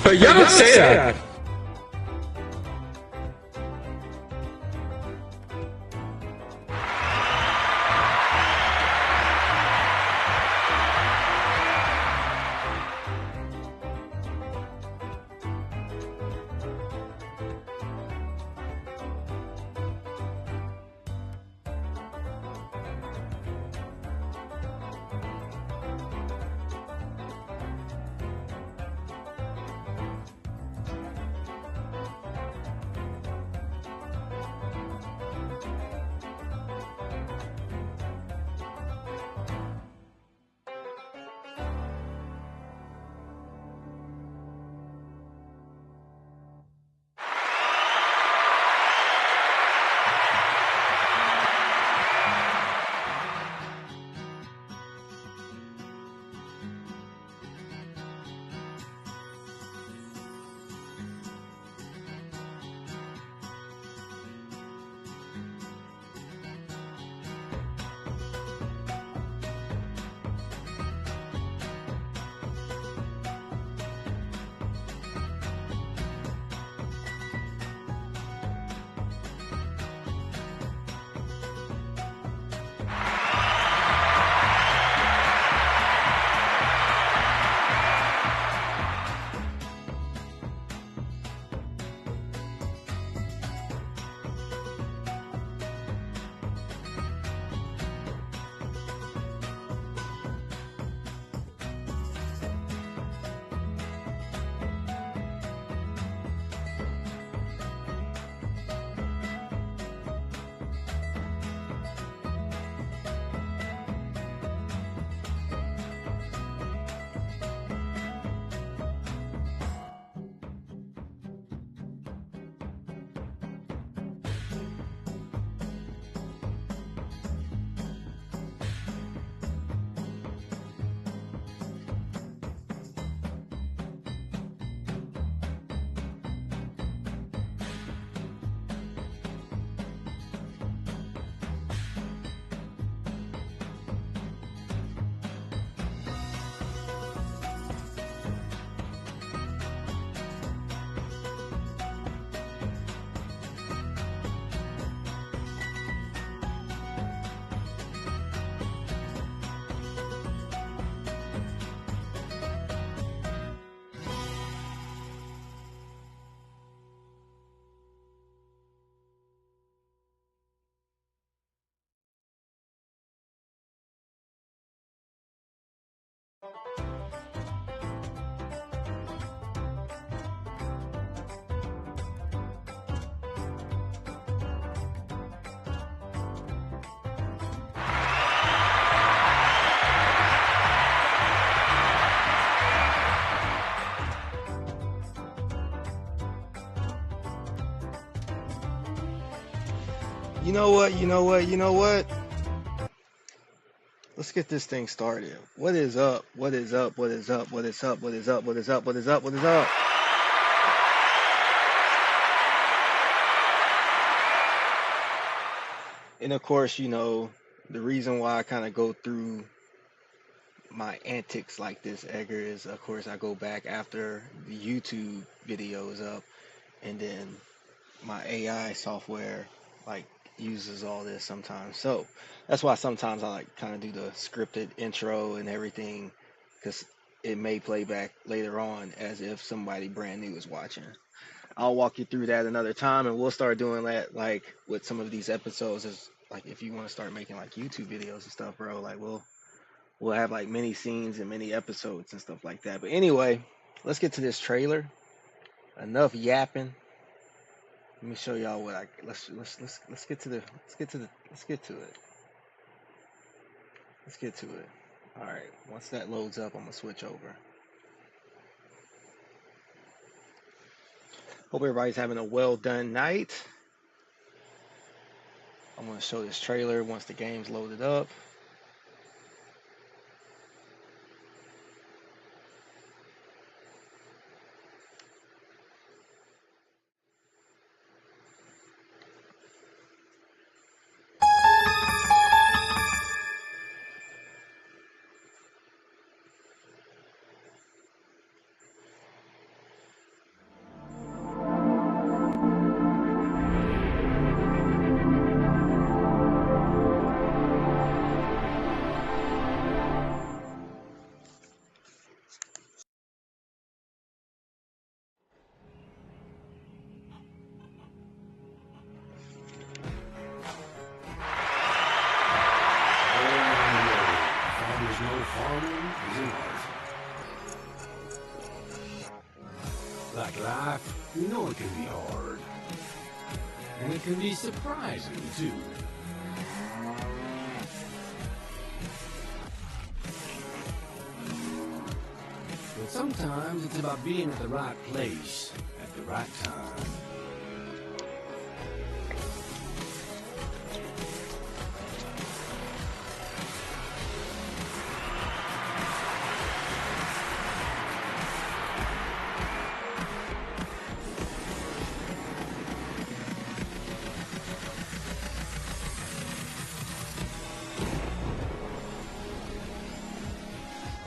But y'all don't say that. You know what? You know what? You know what? Let's get this thing started. What is up? What is up? What is up? What is up? What is up? What is up? What is up? What is up? And of course, you know, the reason why I kind of go through my antics like this, Edgar, is of course I go back after the YouTube video is up, and then my AI software like uses all this sometimes. So that's why sometimes I like kind of do the scripted intro and everything, because it may play back later on as if somebody brand new is watching. I'll walk you through that another time, and we'll start doing that like with some of these episodes. Is like if you want to start making like YouTube videos and stuff, bro. Like we'll have like mini scenes and mini episodes and stuff like that. But anyway, let's get to this trailer. Enough yapping. Let me show y'all what I let's get to the let's get to it. Let's get to it. All right. Once that loads up, I'm gonna switch over. Hope everybody's having a well done night. I'm gonna show this trailer once the game's loaded up. life, you know it can be hard. And it can be surprising, too. But sometimes it's about being at the right place at the right time.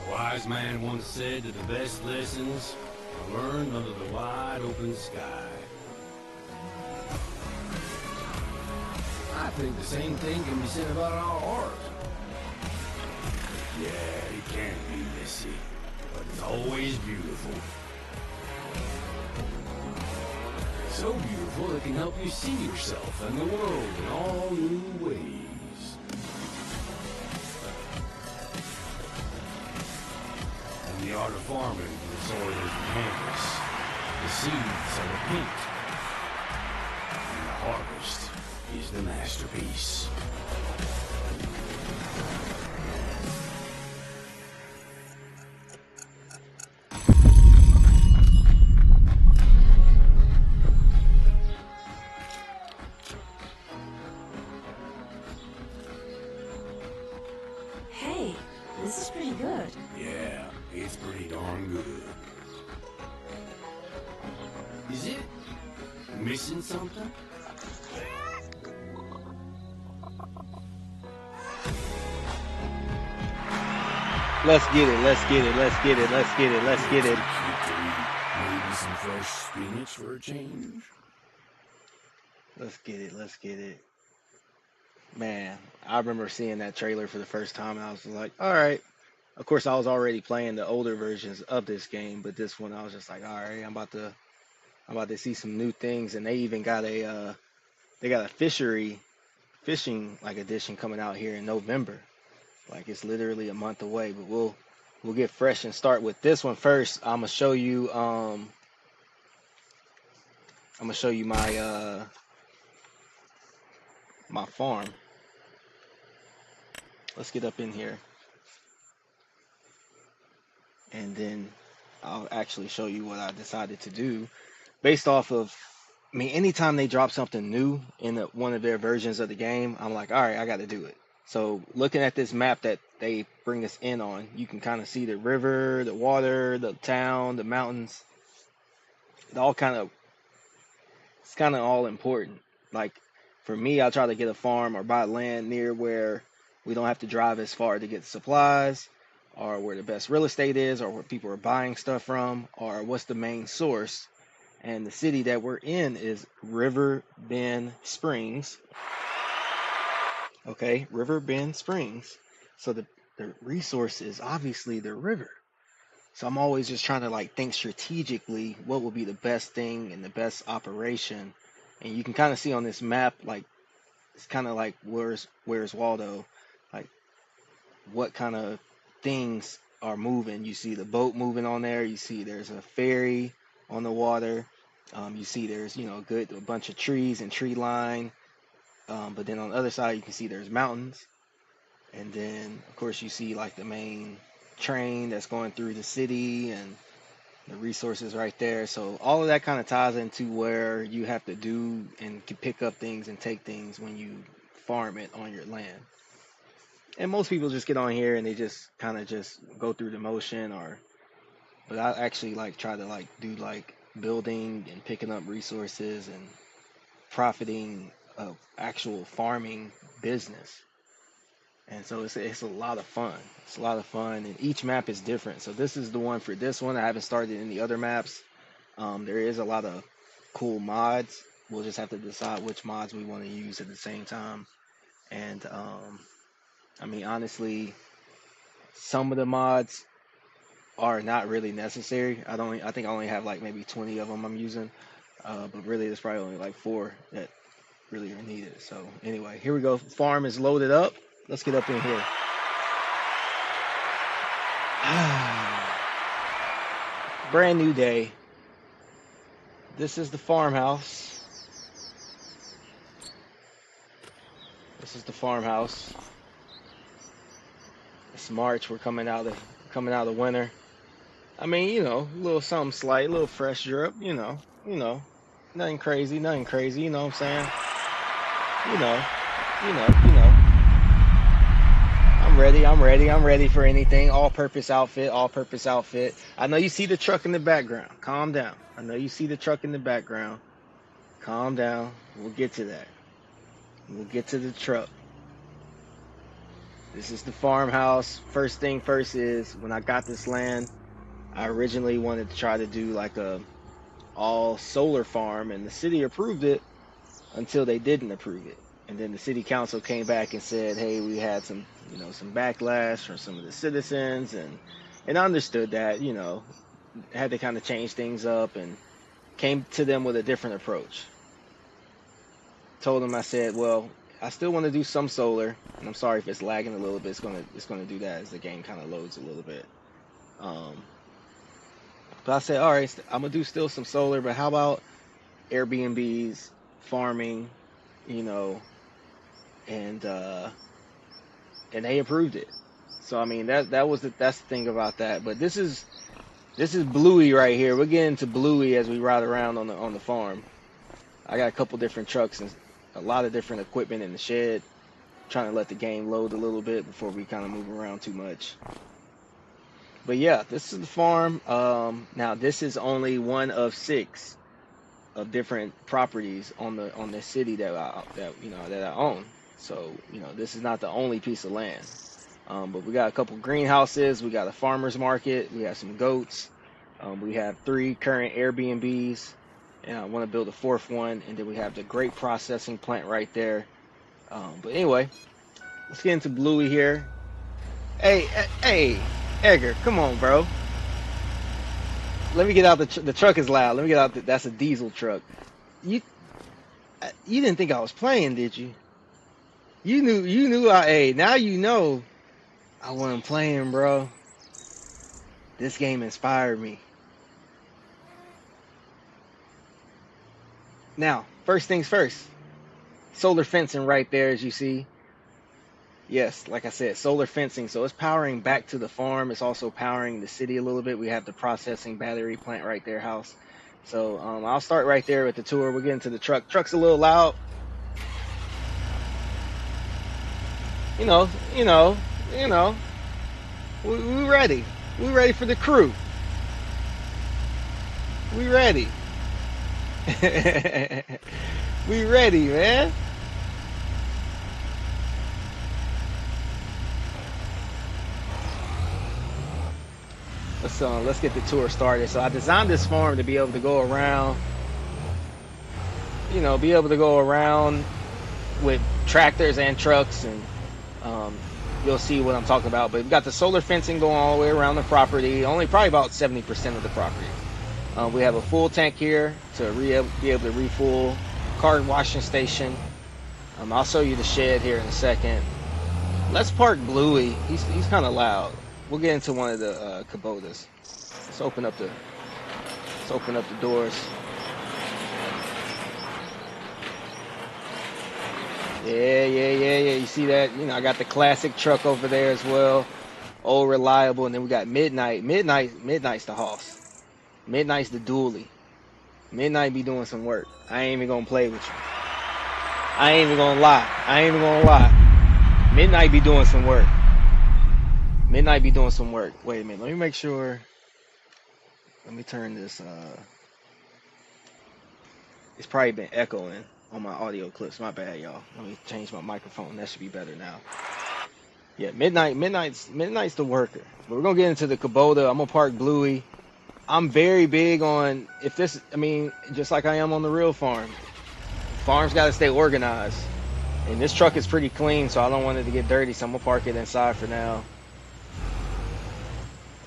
A wise man once said that the best lessons are learned under the wide open sky. I think the same thing can be said about our art. Yeah, it can be messy, but it's always beautiful. So beautiful it can help you see yourself and the world in all new ways. The art of farming, the soil is the canvas, the seeds are the paint, and the harvest is the masterpiece. Hey, this is pretty good. Yeah, it's pretty darn good. Is it missing something? Let's get it, let's get it, let's get it, let's get it, let's get it. Maybe some fresh spinach for a change? Let's get it, let's get it. Man, I remember seeing that trailer for the first time and I was like, all right. Of course, I was already playing the older versions of this game, but this one I was just like, all right, I'm about to see some new things, and they even got a fishing like edition coming out here in November. Like it's literally a month away, but we'll get fresh and start with this one first. I'm gonna show you my my farm. Let's get up in here. And then I'll actually show you what I decided to do based off of, I mean, anytime they drop something new in one of their versions of the game, I'm like, all right, I got to do it. So looking at this map that they bring us in on, you can kind of see the river, the water, the town, the mountains. It's kind of all important. Like for me, I try to get a farm or buy land near where we don't have to drive as far to get supplies, or where the best real estate is, or where people are buying stuff from, or what's the main source. And the city that we're in is River Bend Springs. Okay, River Bend Springs. So the resource is obviously the river. So I'm always just trying to like think strategically what will be the best thing and the best operation. And you can kind of see on this map, like it's kind of like where's Waldo, like what kind of things are moving. You see the boat moving on there. You see there's a ferry on the water. You see there's a bunch of trees and tree line. But then on the other side you can see there's mountains. And then of course you see like the main train that's going through the city and the resources right there. So all of that kind of ties into where you have to do and to pick up things and take things when you farm it on your land. And most people just get on here and they just kind of just go through the motion, but I actually like try to like do like building and picking up resources and profiting of actual farming business. And so it's a lot of fun. It's a lot of fun, and each map is different. So this is the one for this one. I haven't started any other maps. There is a lot of cool mods. We'll just have to decide which mods we want to use at the same time. And I mean, honestly, some of the mods are not really necessary. I think I only have like maybe 20 of them I'm using. But really, there's probably only like 4 that really are needed. So anyway, here we go. Farm is loaded up. Let's get up in here. Brand new day. this is the farmhouse. This is the farmhouse. It's March. We're coming out of winter. I mean, you know, a little something slight, a little fresh drip. You know, nothing crazy, nothing crazy. You know what I'm saying? You know. I'm ready for anything. All-purpose outfit. I know you see the truck in the background. Calm down. I know you see the truck in the background. Calm down. We'll get to that. We'll get to the truck. This is the farmhouse. First thing first is, when I got this land, I originally wanted to try to do like a all solar farm, and the city approved it until they didn't approve it. And then the city council came back and said, hey, we had some backlash from some of the citizens, and I understood that, had to kind of change things up, and came to them with a different approach. Told them, I said, well, I still want to do some solar, and I'm sorry if it's lagging a little bit. It's gonna do that as the game kind of loads a little bit. But I said, all right, I'm gonna do still some solar, but how about Airbnbs, farming, and they approved it. So I mean, that's the thing about that. But this is Bluey right here. We're getting to Bluey as we ride around on the farm. I got a couple different trucks and a lot of different equipment in the shed, trying to let the game load a little bit before we kind of move around too much. But yeah, this is the farm. Now this is only one of 6 of different properties on the city that I own. So this is not the only piece of land. But we got a couple greenhouses. We got a farmer's market. We have some goats. We have 3 current Airbnbs, and I want to build a 4th one. And then we have the grape processing plant right there. But anyway, let's get into Bluey here. Hey, Edgar, come on, bro. Let me get out the truck is loud. Let me get out. That's a diesel truck. You didn't think I was playing, did you? You knew. Hey, now you know I wasn't playing, bro. This game inspired me. Now, first things first. Solar fencing right there, as you see. Yes, like I said, solar fencing. So it's powering back to the farm. It's also powering the city a little bit. We have the processing battery plant right there, house. So I'll start right there with the tour. We're getting to the truck. Truck's a little loud. We ready. We ready for the crew. We ready. We ready, man. Let's get the tour started. So I designed this farm to be able to go around, with tractors and trucks, and you'll see what I'm talking about. But we've got the solar fencing going all the way around the property, probably about 70% of the property. We have a full tank here to be able to refuel, car washing station. I'll show you the shed here in a second. Let's park Bluey. He's kind of loud. We'll get into one of the Kubotas. Let's open up the doors. Yeah. You see that? I got the classic truck over there as well. Old reliable. And then we got Midnight. Midnight's the hoss. Midnight's the dually. Midnight be doing some work. I ain't even gonna play with you. I ain't even gonna lie. Midnight be doing some work. Wait a minute. Let me make sure. Let me turn this. It's probably been echoing on my audio clips. My bad, y'all. Let me change my microphone. That should be better now. Yeah, Midnight's the worker. But we're gonna get into the Kubota. I'm gonna park Bluey. I'm very big on just like I am on the real farm. Farms gotta stay organized. And this truck is pretty clean, so I don't want it to get dirty, so I'm gonna park it inside for now.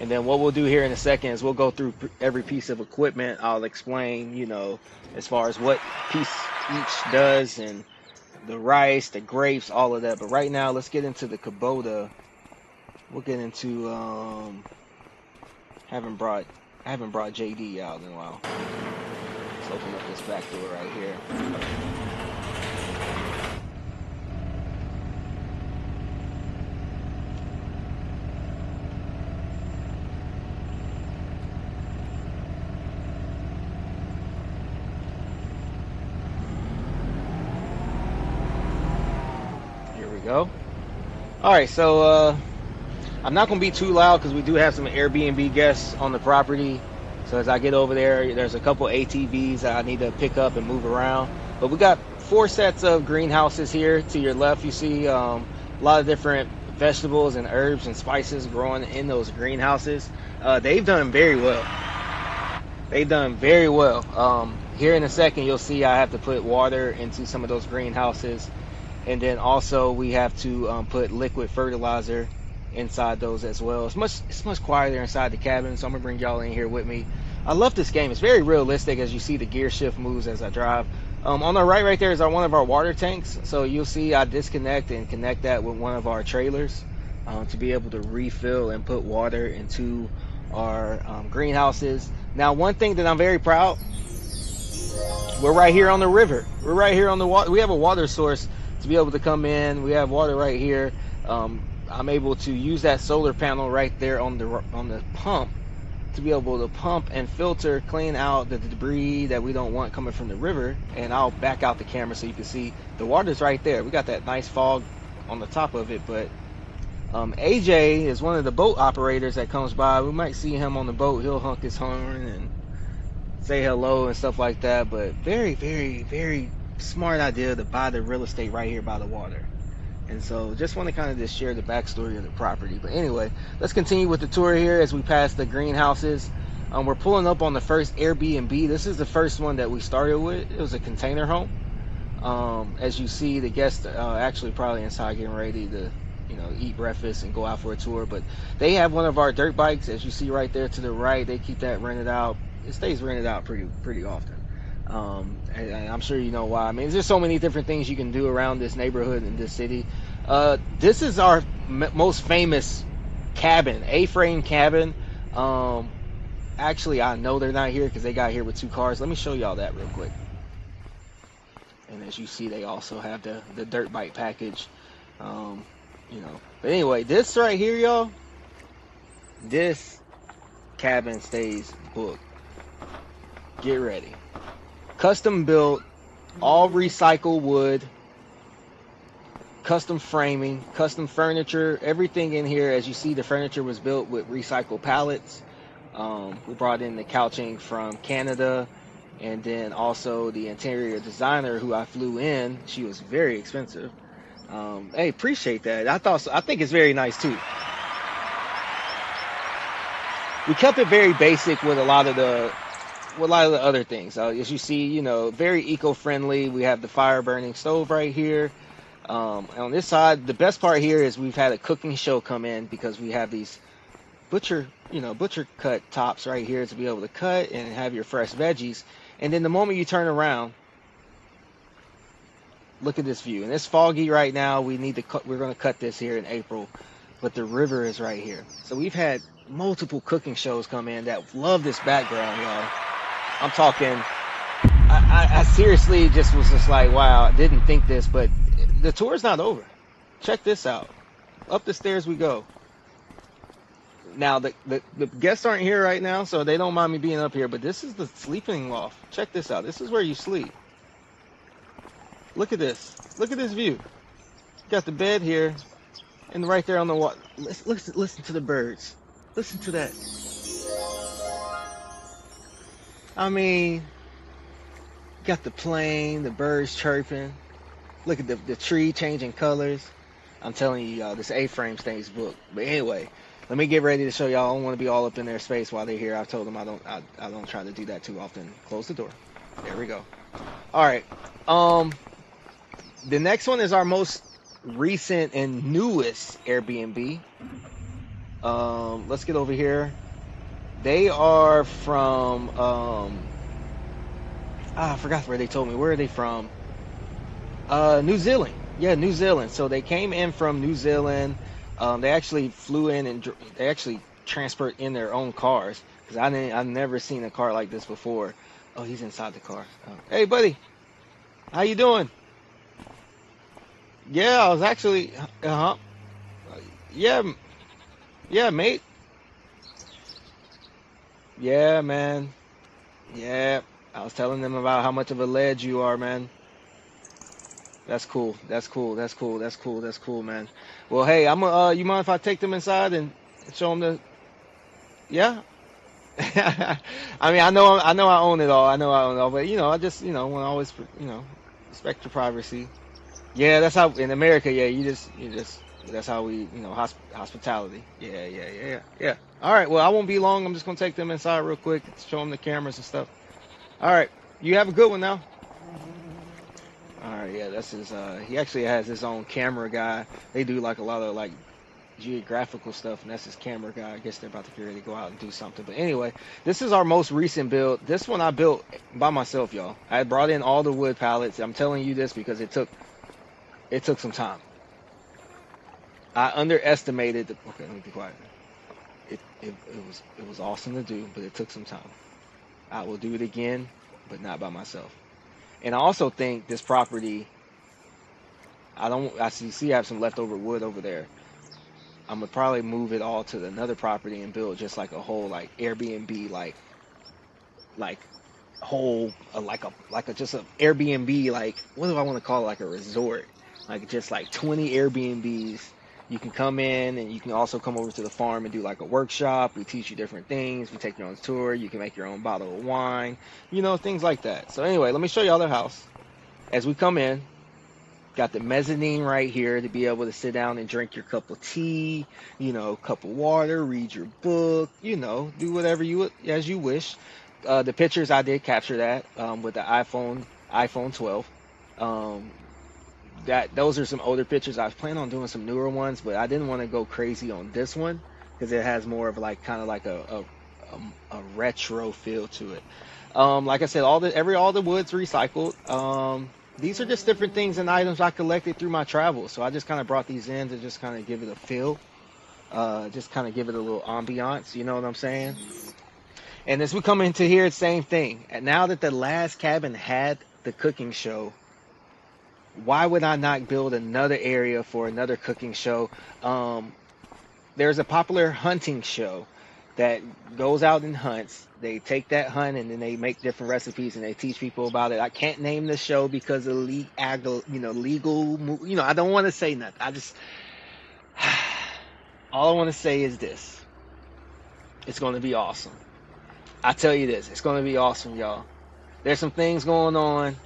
And then what we'll do here in a second is we'll go through every piece of equipment. I'll explain, as far as what piece each does, and the rice, the grapes, all of that. But right now, let's get into the Kubota. We'll get into I haven't brought JD out in a while. So open up this back door right here. Here we go. All right, so I'm not going to be too loud because we do have some Airbnb guests on the property. So as I get over there, there's a couple ATVs that I need to pick up and move around. But we got 4 sets of greenhouses here. To your left, you see a lot of different vegetables and herbs and spices growing in those greenhouses. They've done very well. They've done very well. Here in a second, you'll see I have to put water into some of those greenhouses. And then also we have to put liquid fertilizer inside those as well. It's much quieter inside the cabin, so I'm gonna bring y'all in here with me. I love this game. It's very realistic as you see the gear shift moves as I drive. On the right there is one of our water tanks. So you'll see I disconnect and connect that with one of our trailers to be able to refill and put water into our greenhouses. Now, one thing that I'm very proud, we're right here on the river. We're right here on the water. We have a water source to be able to come in. We have water right here. I'm able to use that solar panel right there on the pump to be able to pump and filter, clean out the debris that we don't want coming from the river. And I'll back out the camera so you can see the water's right there. We got that nice fog on the top of it, but AJ is one of the boat operators that comes by. We might see him on the boat. He'll honk his horn and say hello and stuff like that. But very, very, very smart idea to buy the real estate right here by the water. And so just want to kind of just share the backstory of the property. But anyway, let's continue with the tour here as we pass the greenhouses. We're pulling up on the first Airbnb. This is the first one that we started with. It was a container home. As you see, the guests actually probably inside getting ready to, eat breakfast and go out for a tour. But they have one of our dirt bikes, as you see right there to the right. They keep that rented out. It stays rented out pretty often. And I'm sure you know why. I mean, there's so many different things you can do around this neighborhood in this city. This is our most famous cabin, A-frame cabin. Actually, I know they're not here because they got here with 2 cars. Let me show y'all that real quick. And as you see, they also have the dirt bike package. But anyway, this right here, y'all, this cabin stays booked. Get ready. Custom built, all recycled wood, custom framing, custom furniture, everything in here. As you see, the furniture was built with recycled pallets. We brought in the couching from Canada, and then also the interior designer who I flew in. She was very expensive. Hey, appreciate that. I think it's very nice too. We kept it very basic with a lot of the other things. As you see, very eco-friendly. We have the fire burning stove right here. On this side, the best part here is we've had a cooking show come in because we have these butcher cut tops right here to be able to cut and have your fresh veggies. And then the moment you turn around, look at this view. And it's foggy right now. We're going to cut this here in April, but the river is right here. So we've had multiple cooking shows come in that love this background, y'all. I'm talking, I seriously just was like, wow, I didn't think this, but the tour's not over. Check this out. Up the stairs we go. Now, the guests aren't here right now, so they don't mind me being up here, but this is the sleeping loft. Check this out. This is where you sleep. Look at this. Look at this view. Got the bed here, and right there on the wall. Listen to the birds. Listen to that. I mean, got the plane, the birds chirping. Look at the tree changing colors. I'm telling you, y'all, this A-frame stays booked. But anyway, let me get ready to show y'all. I don't want to be all up in their space while they're here. I've told them I don't try to do that too often. Close the door. There we go. All right. The next one is our most recent and newest Airbnb. Let's get over here. They are from I forgot where they told me. Where are they from? New Zealand. Yeah, New Zealand. So they came in from New Zealand. They actually flew in and they actually transferred in their own cars because I've never seen a car like this before. Oh, he's inside the car. Oh. Hey, buddy. How you doing? Yeah, I was actually. Uh huh. Yeah, yeah, mate. Yeah, man. Yeah. I was telling them about how much of a ledge you are, man. That's cool. That's cool. That's cool. That's cool. That's cool, man. Well, hey, I'm you mind if I take them inside and show them the? Yeah. I mean, I know I own it all. I know I own it all, but I just, want to always, respect your privacy. Yeah, that's how in America. Yeah, you just. That's how we, hospitality. Yeah, yeah, yeah, yeah, yeah. All right. Well, I won't be long. I'm just gonna take them inside real quick, show them the cameras and stuff. All right. You have a good one now. All right. Yeah, that's his. He actually has his own camera guy. They do like a lot of like geographical stuff, and that's his camera guy. I guess they're about to get ready to go out and do something. But anyway, this is our most recent build. This one I built by myself, y'all. I brought in all the wood pallets. I'm telling you this because it took some time. I underestimated the. Okay, let me be quiet. It was awesome to do, but it took some time. I will do it again, but not by myself. And I also think this property. I see I have some leftover wood over there. I'm gonna probably move it all to another property and build just like a whole like Airbnb like whole like a just a Airbnb, like what do I want to call it, like a resort, like just like 20 Airbnbs. You can come in and you can also come over to the farm and do like a workshop. We teach you different things. We take you on a tour. You can make your own bottle of wine, things like that. So anyway, let me show y'all the house. As we come in, got the mezzanine right here to be able to sit down and drink your cup of tea, cup of water, read your book, do whatever as you wish. The pictures I did capture that with the iPhone 12. Those are some older pictures. I was planning on doing some newer ones, but I didn't want to go crazy on this one because it has more of like kind of like a retro feel to it. Like I said, all the wood's recycled. These are just different things and items I collected through my travels. So I just kind of brought these in to just kind of give it a feel, just kind of give it a little ambiance. You know what I'm saying? And as we come into here, same thing. And now that the last cabin had the cooking show, why would I not build another area for another cooking show? There's a popular hunting show that goes out and hunts. They take that hunt and then they make different recipes and they teach people about it. I can't name the show because of legal, I don't want to say nothing. All I want to say is this. It's going to be awesome. I tell you this, it's going to be awesome, y'all. There's some things going on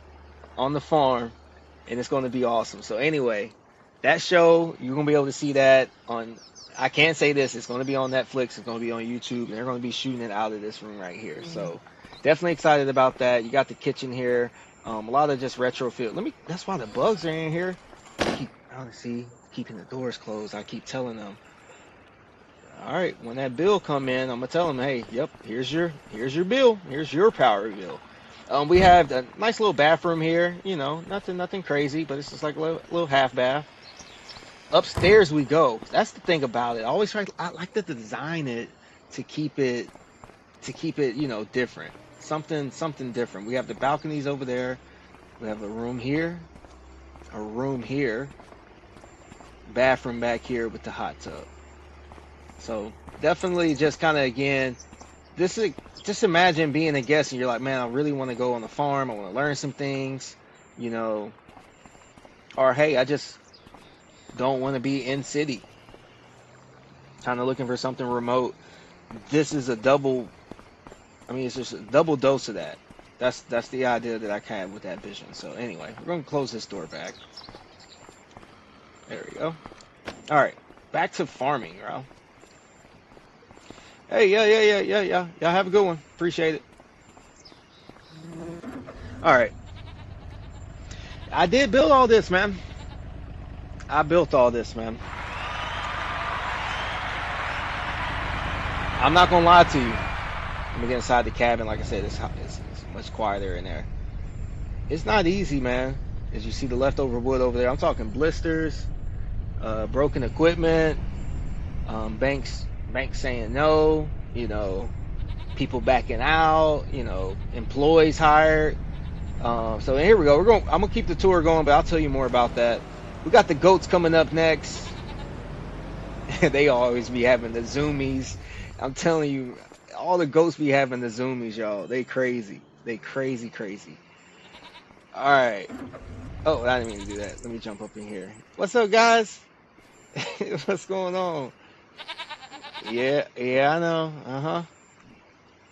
the farm, and it's going to be awesome. So anyway, that show, you're going to be able to see that on, I can't say this, it's going to be on Netflix, it's going to be on YouTube, and they're going to be shooting it out of this room right here. So definitely excited about that. You got the kitchen here, a lot of just retro feel. That's why the bugs are in here. Keeping the doors closed. I keep telling them. All right, when that bill come in, I'm gonna tell them, hey, yep, here's your bill. Here's your power bill. We have a nice little bathroom here. Nothing crazy, but it's just like a little half bath. Upstairs we go. That's the thing about it. I like to design it to keep it, different. Something different. We have the balconies over there. We have a room here, bathroom back here with the hot tub. So definitely just kind of, again, just imagine being a guest and you're like, man, I really want to go on the farm. I want to learn some things, or hey, I just don't want to be in city. Kind of looking for something remote. This is it's just a double dose of that. That's the idea that I had with that vision. So anyway, we're going to close this door back. There we go. All right, back to farming, bro. Hey, yeah. Y'all have a good one. Appreciate it. All right. I did build all this, man. I'm not gonna lie to you. Let me get inside the cabin. Like I said, it's much quieter in there. It's not easy, man. As you see the leftover wood over there, I'm talking blisters, broken equipment, banks saying no, people backing out, you know, employees hired. So here we go. I'm gonna keep the tour going, but I'll tell you more about that. We got the goats coming up next. They always be having the zoomies. I'm telling you, all the goats be having the zoomies, y'all. They crazy. They crazy, crazy. All right. Oh, I didn't mean to do that. Let me jump up in here. What's up, guys? What's going on? Yeah, I know. Uh-huh.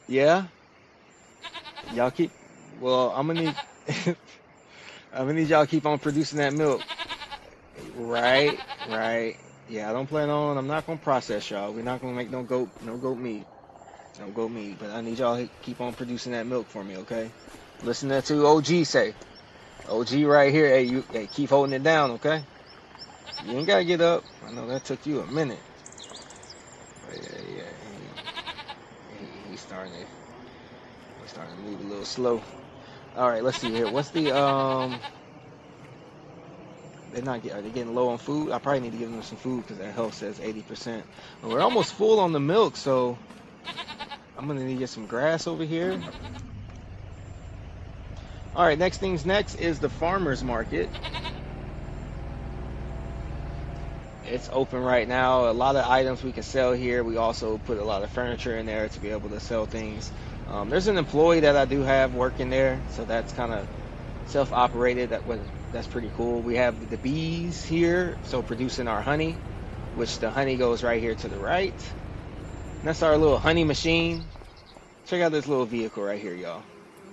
Yeah. Y'all keep. Well, I'm gonna need. I'm gonna need y'all to keep on producing that milk. Right. Yeah, I don't plan on. I'm not gonna process y'all. We're not gonna make no goat meat. No goat meat. But I need y'all to keep on producing that milk for me, okay? Listen to OG say. OG right here. Hey, keep holding it down, okay? You ain't gotta get up. I know that took you a minute. But yeah. He's starting to move a little slow. All right, let's see here. What's the Are they getting low on food? I probably need to give them some food because their health says 80%. Well, we're almost full on the milk, so I'm gonna need to get some grass over here. All right, next is the farmers market. It's open right now. A lot of items we can sell here. We also put a lot of furniture in there to be able to sell things. There's an employee that I do have working there, so that's kind of self-operated. That's pretty cool. We have the bees here, so producing our honey, which the honey goes right here to the right. And that's our little honey machine. Check out this little vehicle right here, y'all.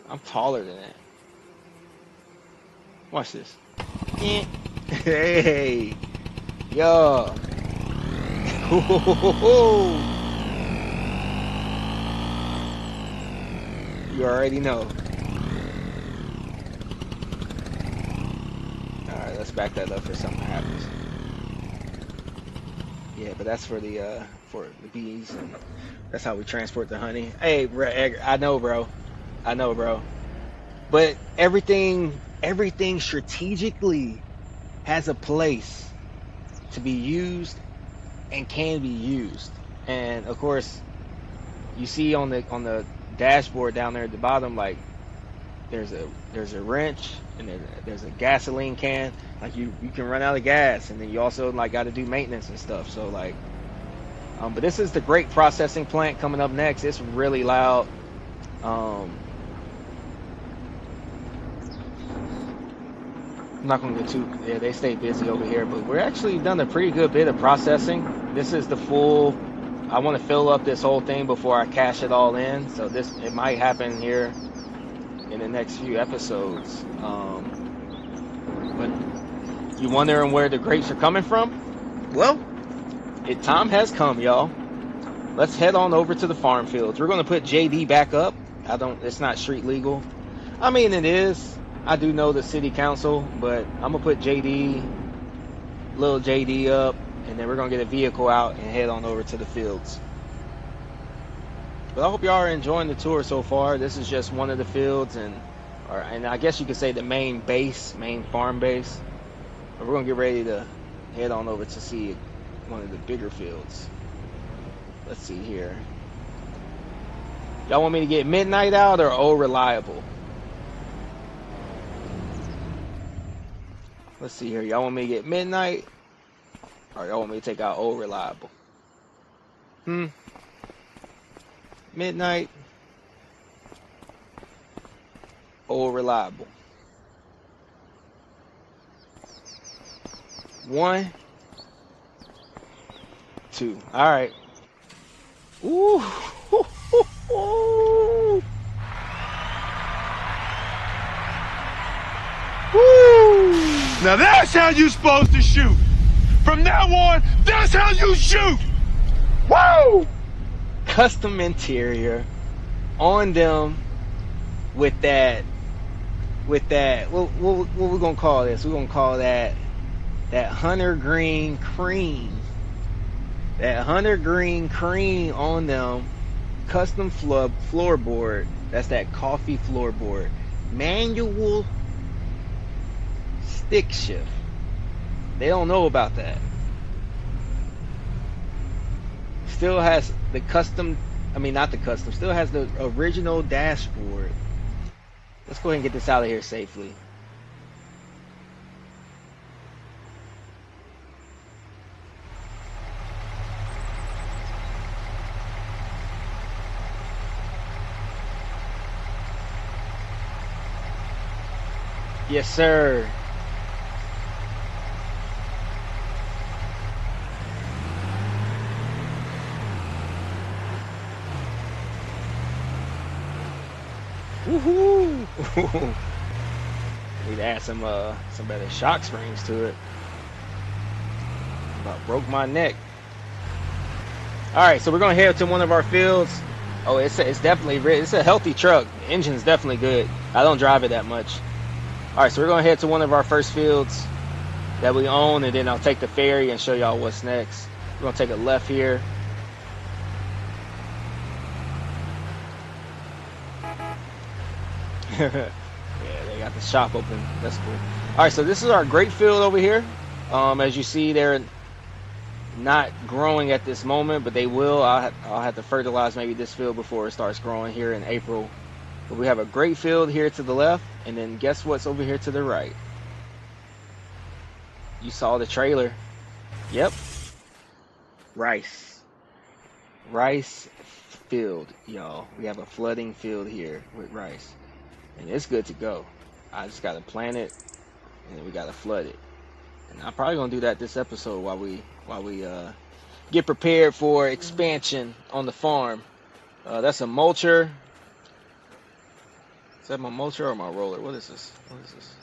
I'm taller than that. Watch this. Hey, yo. You already know. Alright, let's back that up for something happens. Yeah, but that's for the bees, and that's how we transport the honey. Hey, I know, bro. But everything strategically has a place to be used and can be used. And of course, you see on the dashboard down there at the bottom, like there's a wrench and there's a gasoline can. Like you can run out of gas, and then you also like got to do maintenance and stuff. So like, but this is the grape processing plant coming up next. It's really loud. I'm not gonna get too. Yeah, they stay busy over here, but we're actually done a pretty good bit of processing. This is the full. I want to fill up this whole thing before I cash it all in. So it might happen here in the next few episodes. But you wondering where the grapes are coming from? Well, time has come, y'all. Let's head on over to the farm fields. We're gonna put JD back up. It's not street legal. I mean, it is. I do know the city council, but I'm gonna put little JD up, and then we're gonna get a vehicle out and head on over to the fields. But I hope y'all are enjoying the tour so far. This is just one of the fields, and I guess you could say the main farm base. But we're gonna get ready to head on over to see one of the bigger fields. Let's see here. Y'all want me to get midnight out or old reliable? Let's see here. Y'all want me to get midnight or y'all want me to take out old reliable? Midnight, old reliable. 1, 2. All right. Ooh. Woo! Now that's how you're supposed to shoot. From now on, that's how you shoot. Woo! Custom interior on them with that what we're gonna call this? We're gonna call that hunter green cream. That hunter green cream on them. Custom floorboard. That's that coffee floorboard. Manual stick shift. They don't know about that. Still has the custom I mean, not the custom. Still has the original dashboard. Let's go ahead and get this out of here safely. Yes, sir. Woohoo! Need to add some better shock springs to it. About broke my neck. All right, so we're gonna head to one of our fields. Oh, it's definitely it's a healthy truck. The engine's definitely good. I don't drive it that much. All right, so we're gonna head to one of our first fields that we own, and then I'll take the ferry and show y'all what's next. We're gonna take a left here. Yeah, they got the shop open. That's cool. All right, so this is our grape field over here. As you see, they're not growing at this moment, but they will. I'll have to fertilize maybe this field before it starts growing here in April. But we have a grape field here to the left, and then guess what's over here to the right? You saw the trailer. Yep. Rice field, y'all. We have a flooding field here with rice, and it's good to go. I just gotta plant it, and then we gotta flood it. And I'm probably gonna do that this episode while we get prepared for expansion on the farm. That's a mulcher. Is that my mulcher or my roller? What is this? What is this?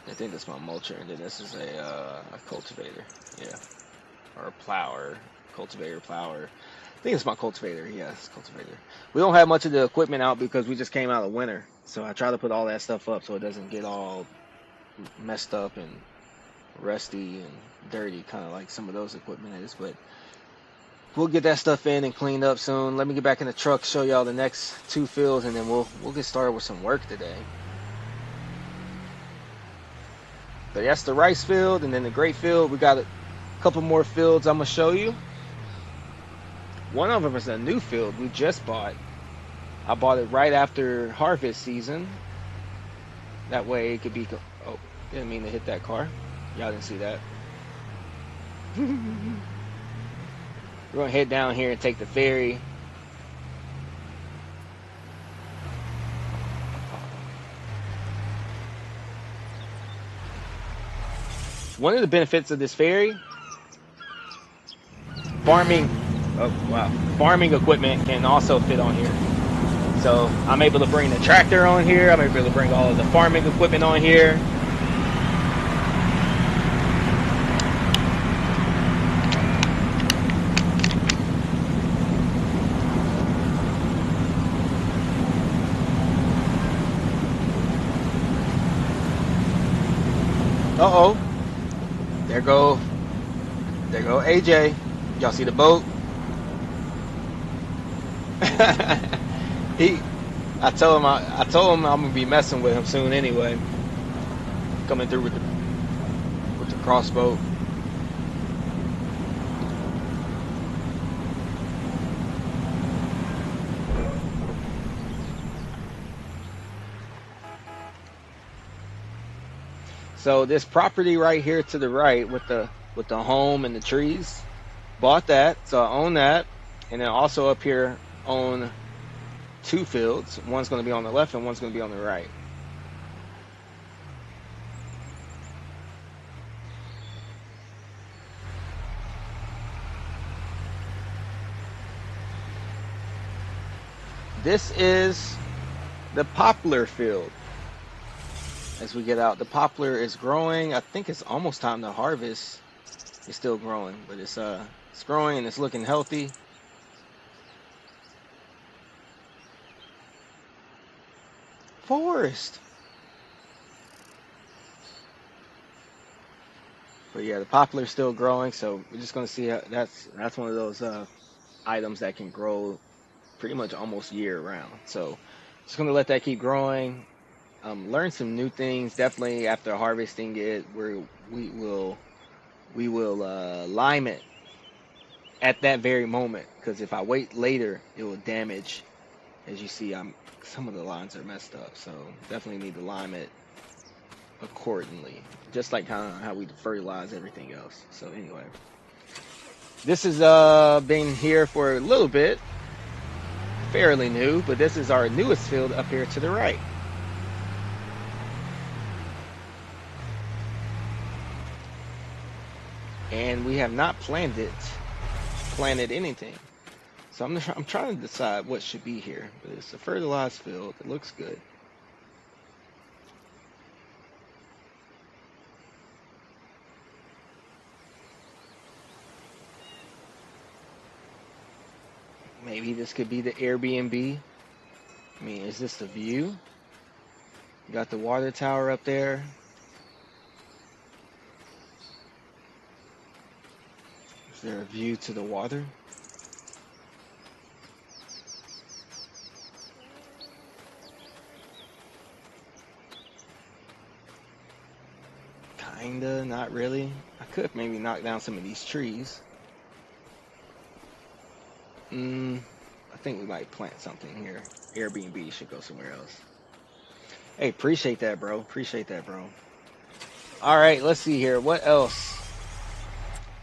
I think that's my mulcher, and then this is a cultivator, yeah, or a plower, cultivator, plower. I think it's my cultivator. Yeah, it's cultivator. We don't have much of the equipment out because we just came out of winter, so I try to put all that stuff up so it doesn't get all messed up and rusty and dirty, kind of like some of those equipment is. But we'll get that stuff in and cleaned up soon. Let me get back in the truck, show y'all the next two fields, and then we'll get started with some work today. So that's the rice field, and then the grape field. We got a couple more fields I'm gonna show you. One of them is a new field we just bought. I bought it right after harvest season. That way it could be. Oh, didn't mean to hit that car. Y'all didn't see that. We're gonna head down here and take the ferry. One of the benefits of this ferry, farming equipment can also fit on here. So I'm able to bring the tractor on here. I'm able to bring all of the farming equipment on here. Uh-oh. There go AJ. Y'all see the boat? I told him I'm gonna be messing with him soon anyway. Coming through with the crossboat. So this property right here to the right with the home and the trees, bought that. So I own that, and then also up here own two fields. One's going to be on the left and one's going to be on the right. This is the poplar field. As we get out, the poplar is growing. I think it's almost time to harvest. It's still growing, but it's growing and it's looking healthy. Forest. But yeah, the poplar's still growing, so we're just gonna see how that's one of those items that can grow pretty much almost year round. So just gonna let that keep growing. Learn some new things. Definitely after harvesting it, we will lime it at that very moment, because if I wait later, it will damage. As you see, some of the lines are messed up, so definitely need to lime it accordingly, just like how we fertilize everything else. So anyway, this has been here for a little bit, fairly new, but this is our newest field up here to the right. And we have not planted anything. So I'm trying to decide what should be here. But it's a fertilized field. It looks good. Maybe this could be the Airbnb. I mean, is this the view? You got the water tower up there. Is there a view to the water? Kinda, not really. I could maybe knock down some of these trees. I think we might plant something here. Airbnb should go somewhere else. Hey, appreciate that, bro. Appreciate that, bro. All right, let's see here. What else?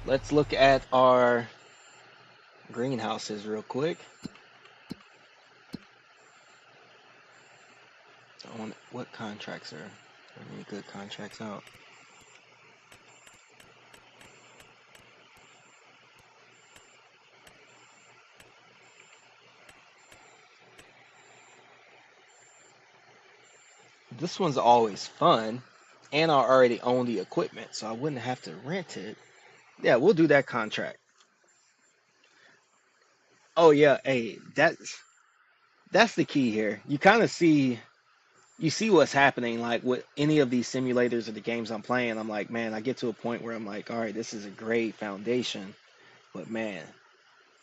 Let's look at our greenhouses real quick. What contracts are any good contracts out? This one's always fun, and I already own the equipment, so I wouldn't have to rent it. Yeah, we'll do that contract. Oh yeah, hey, that's the key here. You kind of see what's happening, like with any of these simulators or the games I'm playing. I'm like, man, I get to a point where I'm like, all right, this is a great foundation, but man,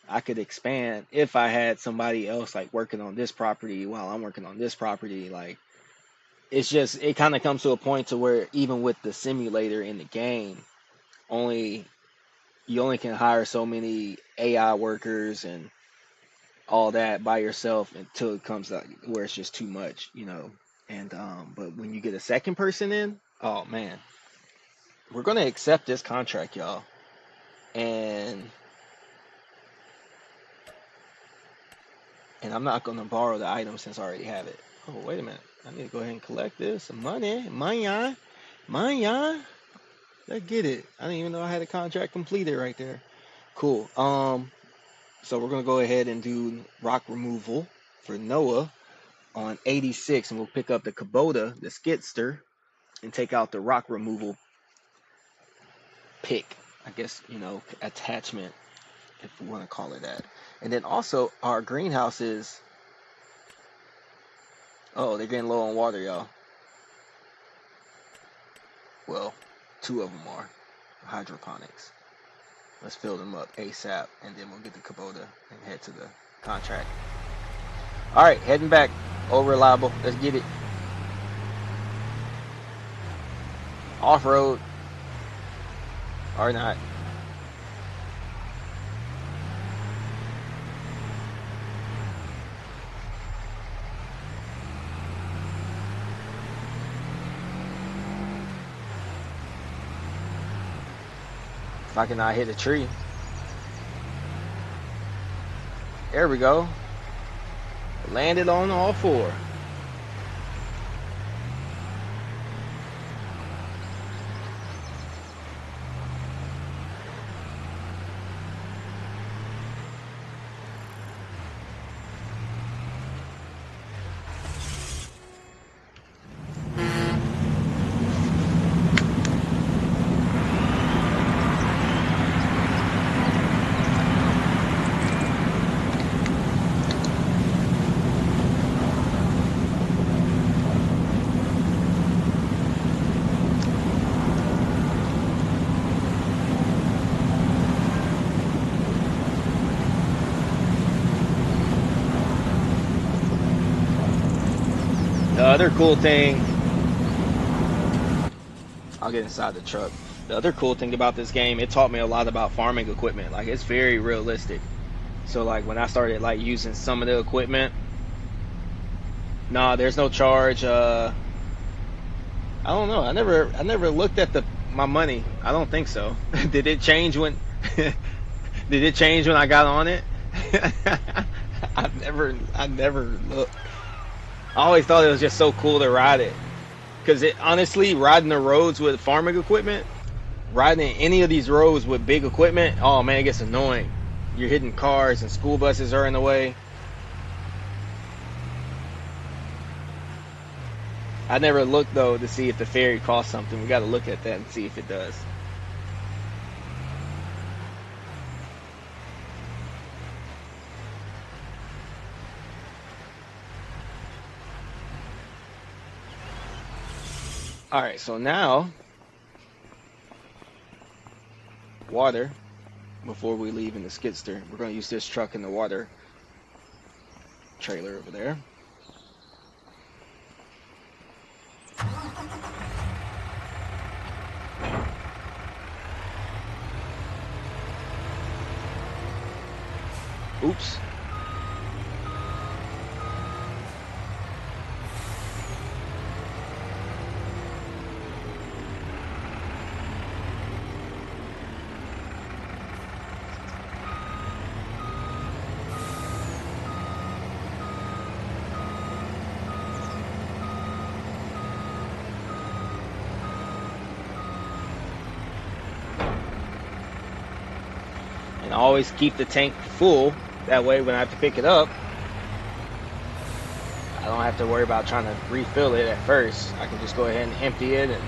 I could expand if I had somebody else like working on this property while I'm working on this property. Like, it kind of comes to a point to where even with the simulator in the game, you only can hire so many AI workers and all that by yourself until it comes out where it's just too much, you know. And but when you get a second person in, oh man, we're gonna accept this contract, y'all. And I'm not gonna borrow the item since I already have it. Oh, wait a minute. I need to go ahead and collect this. Money. Let's get it. I didn't even know I had a contract completed right there. Cool. So we're gonna go ahead and do rock removal for Noah on 86, and we'll pick up the Kubota, the Skidster, and take out the rock removal pick, I guess, you know, attachment, if we want to call it that. And then also our greenhouses, oh, they're getting low on water, y'all. Well, 2 of them are hydroponics. Let's fill them up ASAP, and then we'll get the Kubota and head to the contract. All right, heading back. Oh, reliable. Let's get it. Off-road. Or not. If I cannot hit a tree. There we go. Landed on all 4. The other cool thing, I'll get inside the truck. The The other cool thing about this game, it taught me a lot about farming equipment. Like, it's very realistic. So like when I started like using some of the equipment, nah, there's no charge. I don't know. I never looked at my money. I don't think so. Did it change when did it change when I got on it? I never looked. I always thought it was just so cool to ride it. Cause it honestly, riding the roads with farming equipment, riding any of these roads with big equipment, oh man, it gets annoying. You're hitting cars and school buses are in the way. I never looked though to see if the ferry costs something. We got to look at that and see if it does. All right, so now water. Before we leave in the skidster, we're going to use this truck in the water trailer over there. Oops. And always keep the tank full. That way when I have to pick it up, I don't have to worry about trying to refill it at first. I can just go ahead and empty it and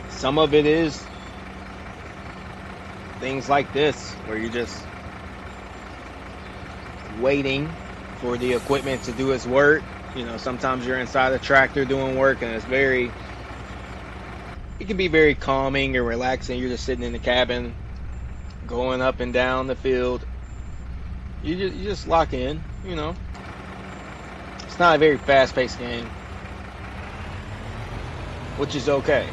some of it is things like this where you're just waiting for the equipment to do its work. You know, sometimes you're inside a tractor doing work and it can be very calming and relaxing. You're just sitting in the cabin going up and down the field. You just lock in, you know. It's not a very fast-paced game, which is okay.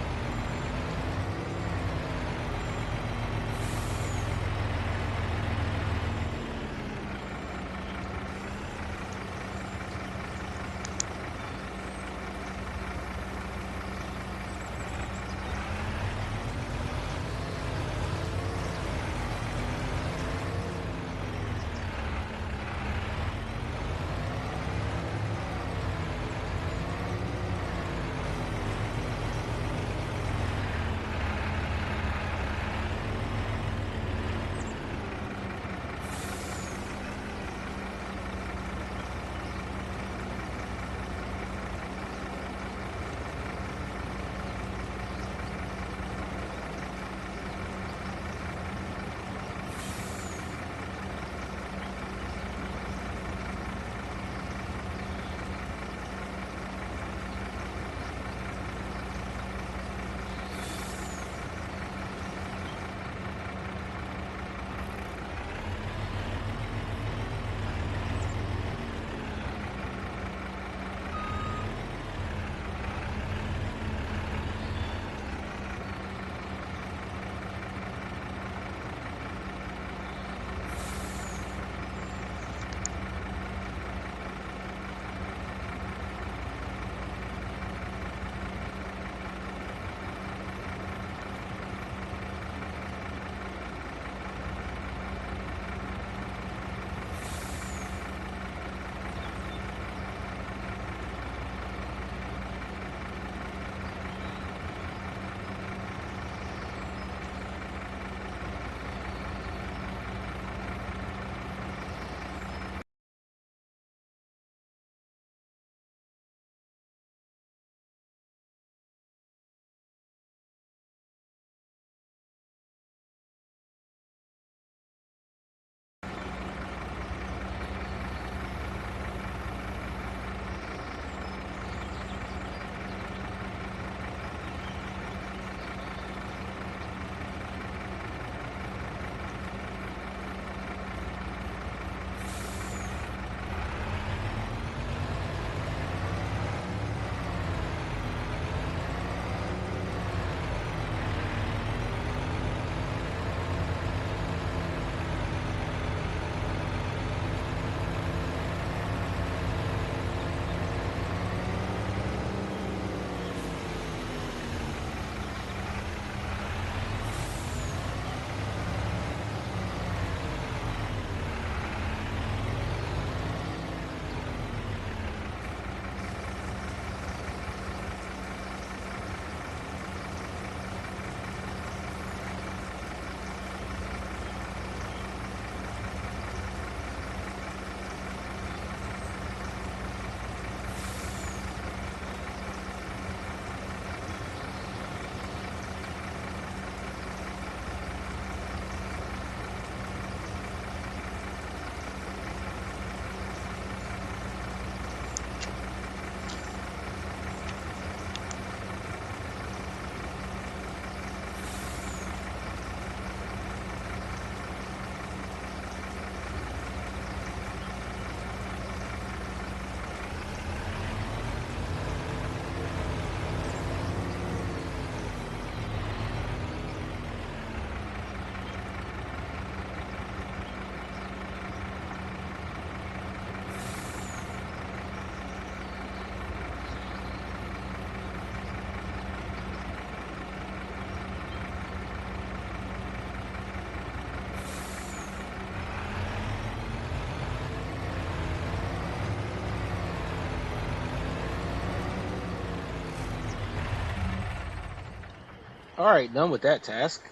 Alright, done with that task.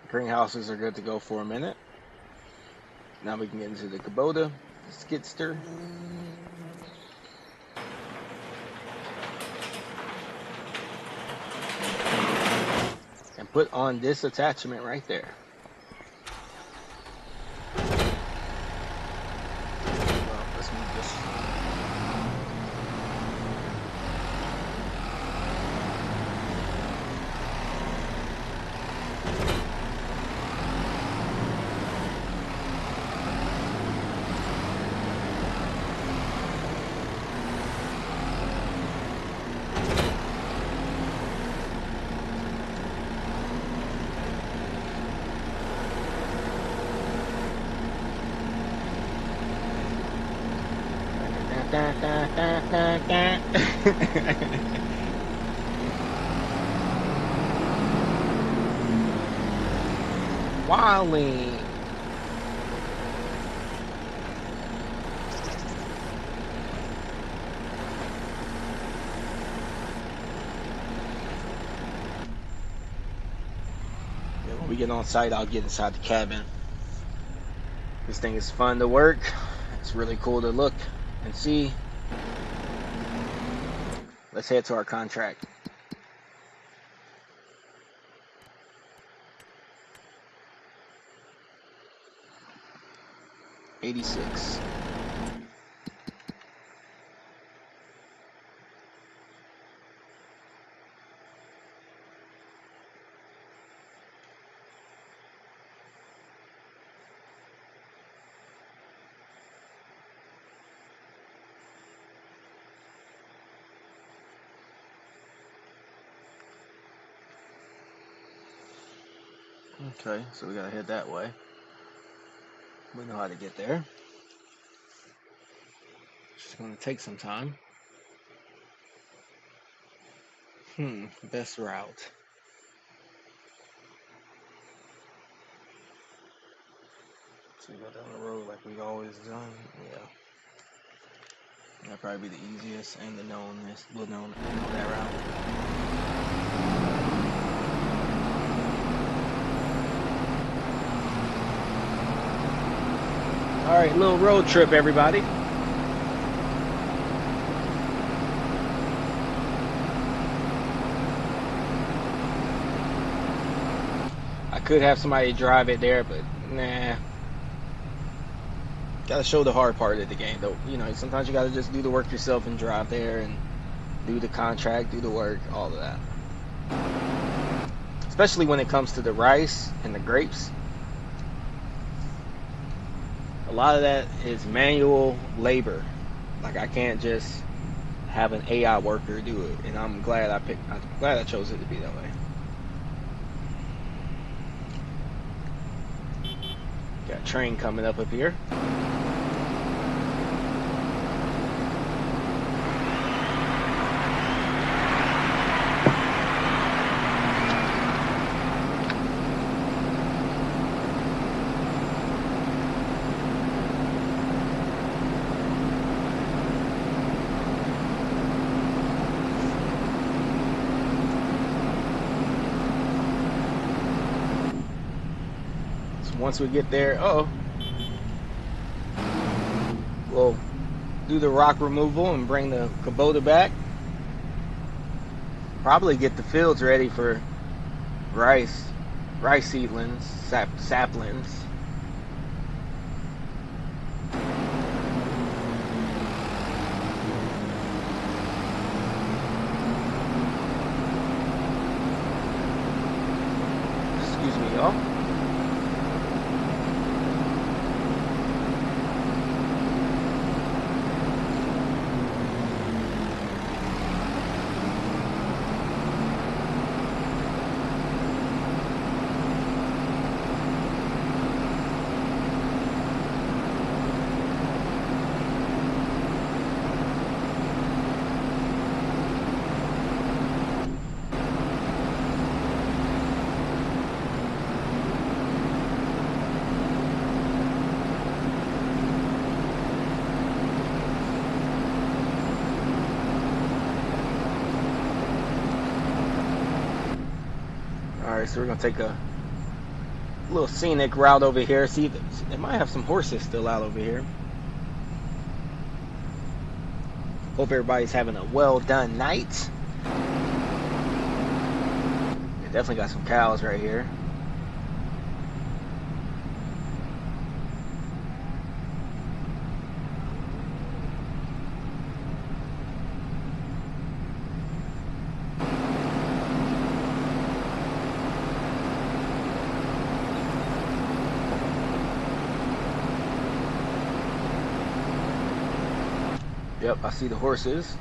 Greenhouses are good to go for a minute. Now we can get into the Kubota skidster. And put on this attachment right there. Well, let's move this. Wilding. Yeah, when we get on site, I'll get inside the cabin. This thing is fun to work. It's really cool to look and see. Let's head to our contract. $86. Okay, so we gotta head that way. We know how to get there. It's just gonna take some time. Best route. So we go down the road like we've always done. Yeah. That'd probably be the easiest and the knownest. We'll know that route. Alright, little road trip, everybody. I could have somebody drive it there, but nah. Gotta show the hard part of the game, though. You know, sometimes you gotta just do the work yourself and drive there and do the contract, do the work, all of that. Especially when it comes to the rice and the grapes. A lot of that is manual labor. Like, I can't just have an AI worker do it, and I'm glad I chose it to be that way. Got a train coming up here. Once we get there, we'll do the rock removal and bring the Kubota back. Probably get the fields ready for rice seedlings, saplings. Excuse me, y'all. Alright, so we're gonna take a little scenic route over here. See, they might have some horses still out over here. Hope everybody's having a well done night. They definitely got some cows right here. Yep, I see the horses.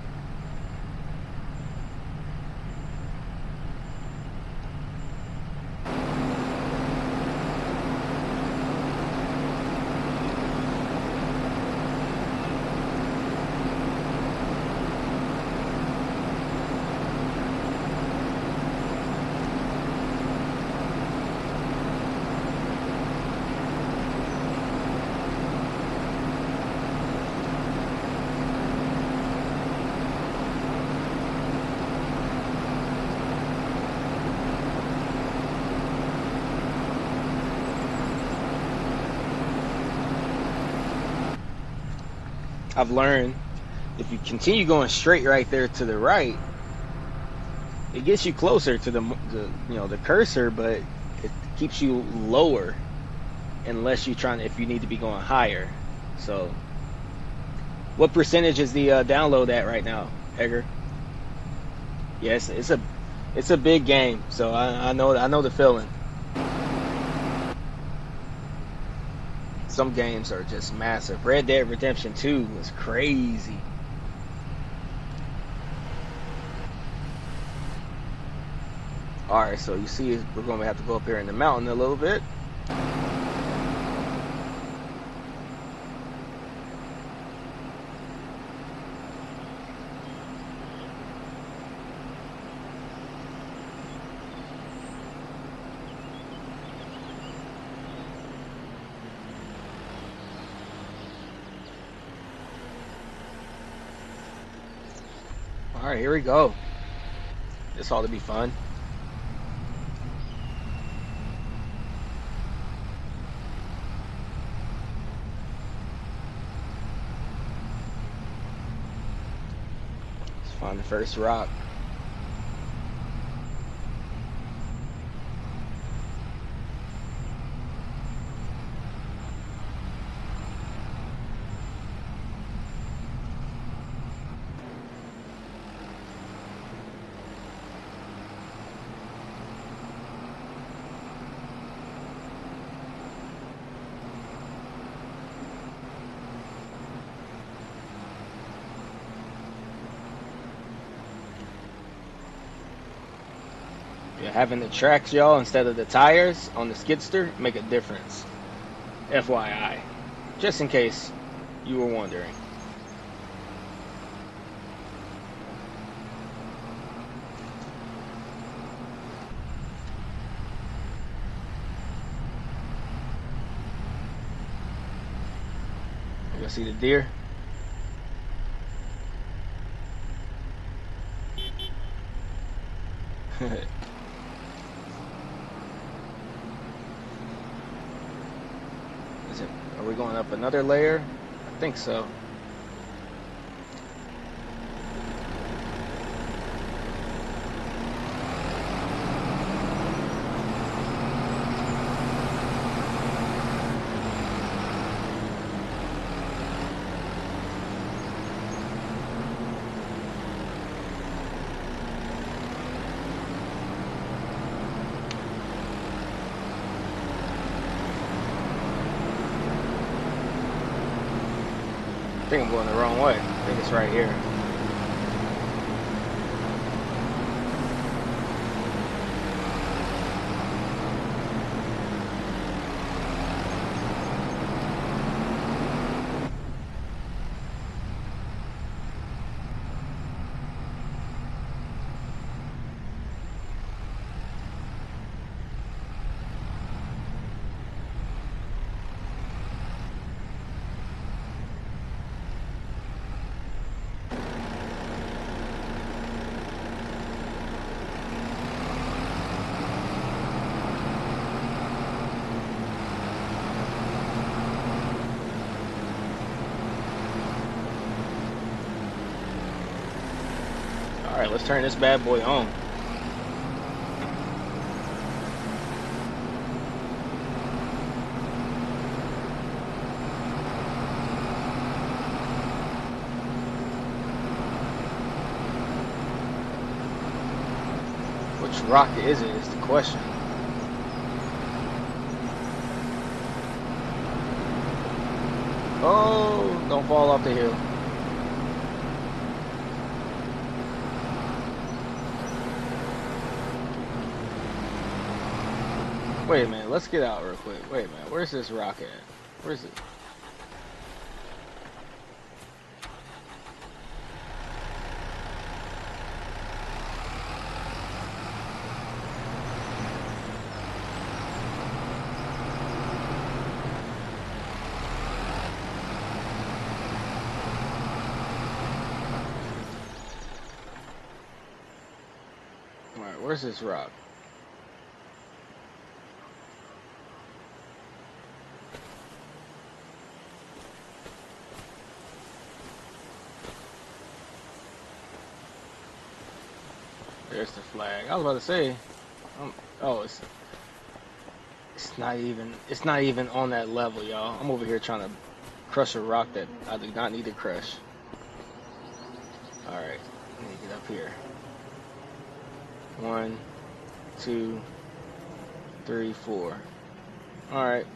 I've learned if you continue going straight right there to the right, it gets you closer to the cursor, but it keeps you lower unless you're trying, if you need to be going higher. So what percentage is the download at right now, Edgar? Yes, it's a big game, so I know the feeling. Some games are just massive. Red Dead Redemption 2 was crazy. Alright, so you see we're going to have to go up here in the mountain a little bit. Alright, here we go. This ought to be fun. Let's find the first rock. Yeah, having the tracks, y'all, instead of the tires on the skidster make a difference. FYI. Just in case you were wondering. You see the deer? Are we going up another layer? I think so. I think I'm going the wrong way. I think it's right here. Alright, let's turn this bad boy on. Which rocket is it is the question. Oh, don't fall off the hill. Wait a minute, let's get out real quick. Wait a minute, where's this rocket at? Where's it? Alright, where's this rock? There's the flag. I was about to say, oh, it's not even on that level, y'all. I'm over here trying to crush a rock that I do not need to crush. All right, let me get up here. 1, 2, 3, 4. All right,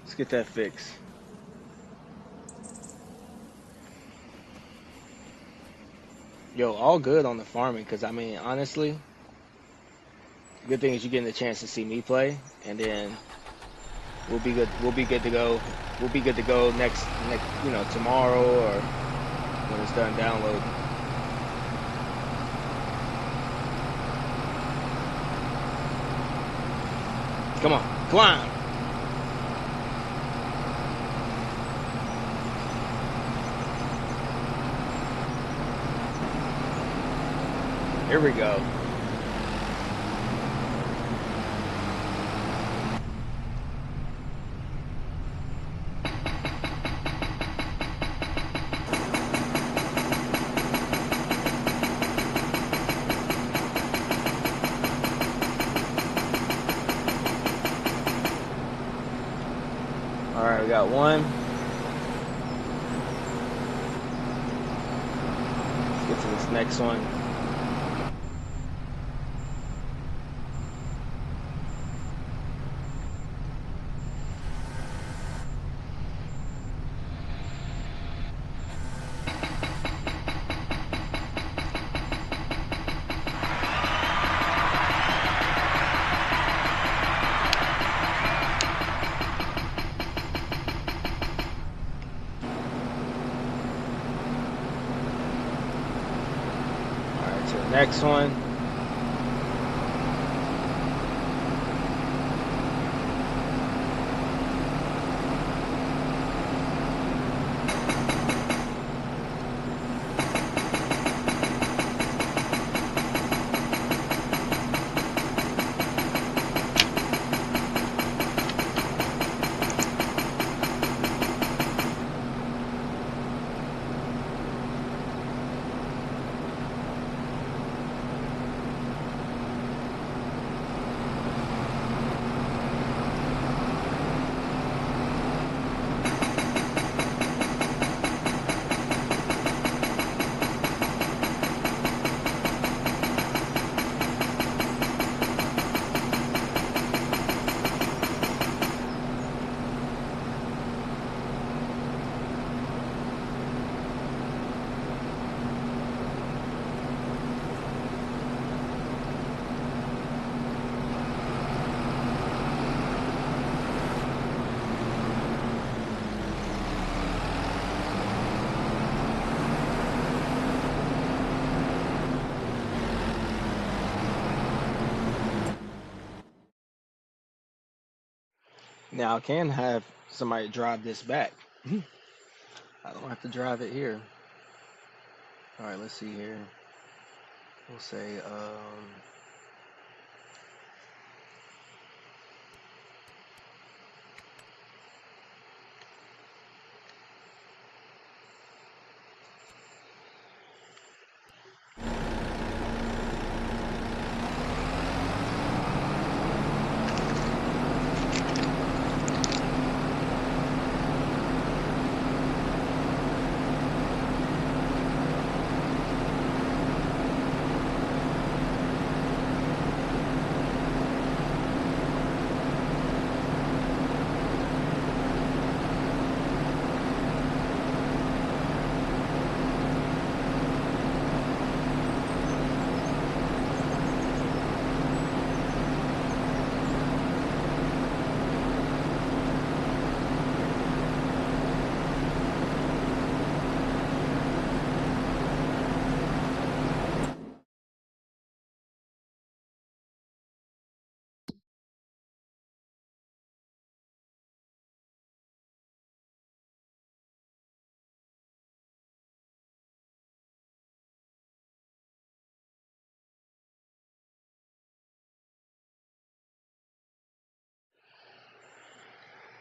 let's get that fixed. Yo, all good on the farming, because I mean, honestly, good thing is you're getting the chance to see me play, and then we'll be good to go. We'll be good to go next, you know, tomorrow or when it's done downloading. Come on, climb. Here we go. All right, we got one. Let's get to this next one. Next one. Now I can have somebody drive this back. I don't have to drive it here. All right, let's see here. We'll say,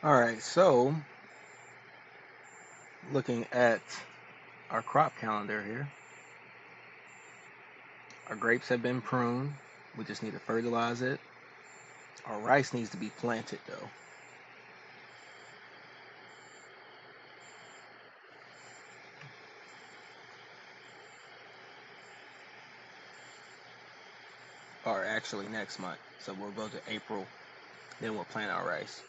All right, so looking at our crop calendar here, our grapes have been pruned. We just need to fertilize it. Our rice needs to be planted though. Or actually next month. So we'll go to April, then we'll plant our rice.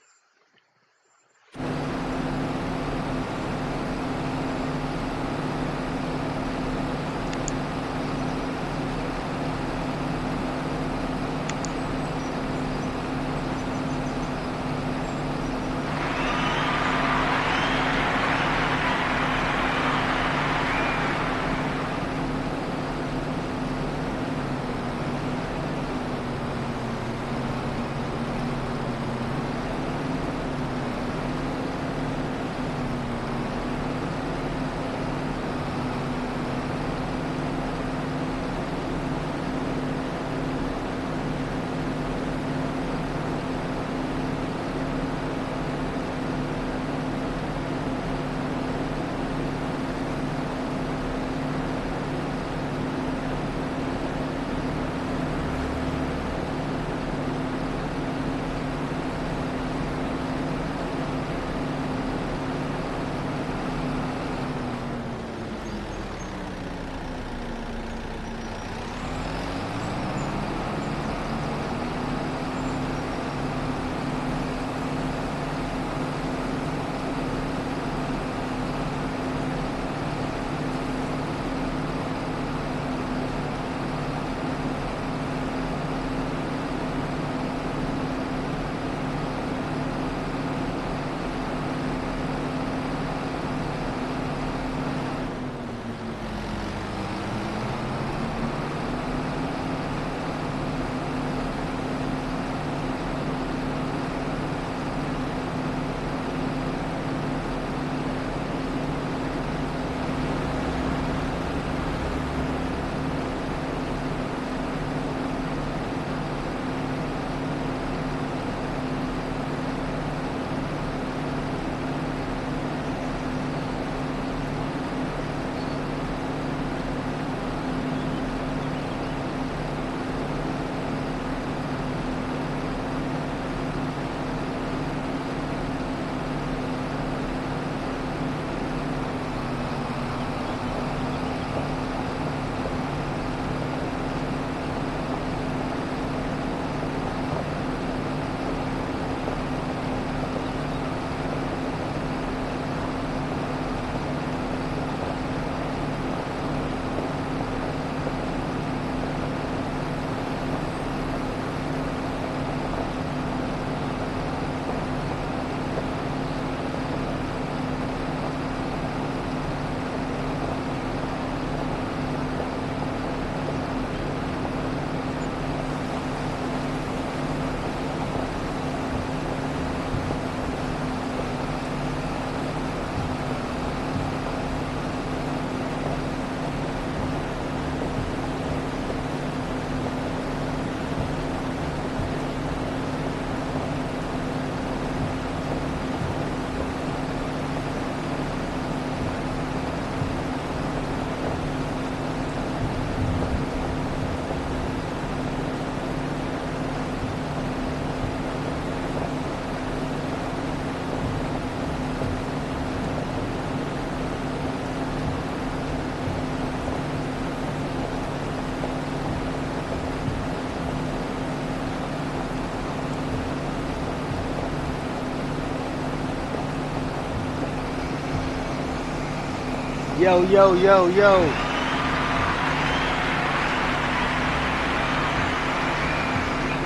Yo, yo, yo, yo.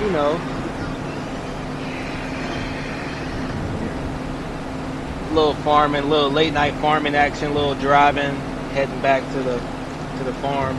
You know, little farming, little late night farming action, little driving, heading back to the farm.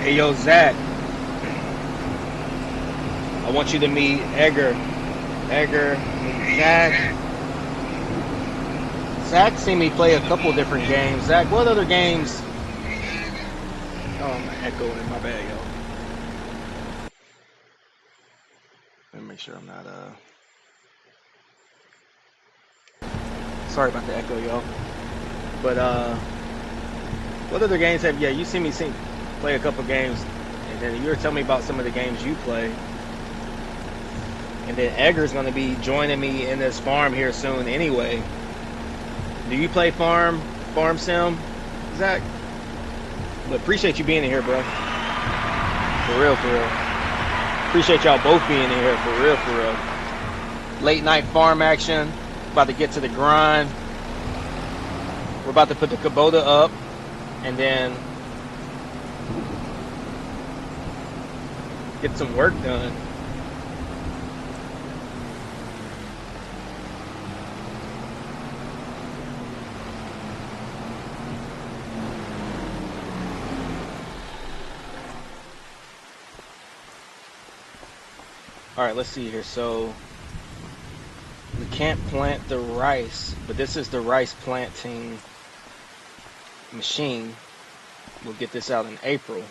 Hey, yo, Zach. I want you to meet Edgar. Zach. Zach seen me play a couple different games. Zach, what other games? Oh, I'm echoing in my bag, yo. Let me make sure I'm not, sorry about the echo, yo. But, what other games have, yeah, you seen me play a couple games, and then you were telling me about some of the games you play. And then Edgar's going to be joining me in this farm here soon anyway. Do you play farm sim, Zach? But appreciate you being in here, bro. For real, for real. Appreciate y'all both being in here, for real, for real. Late night farm action. About to get to the grind. We're about to put the Kubota up, and then get some work done. All right, let's see here. So we can't plant the rice, but this is the rice planting machine. We'll get this out in April.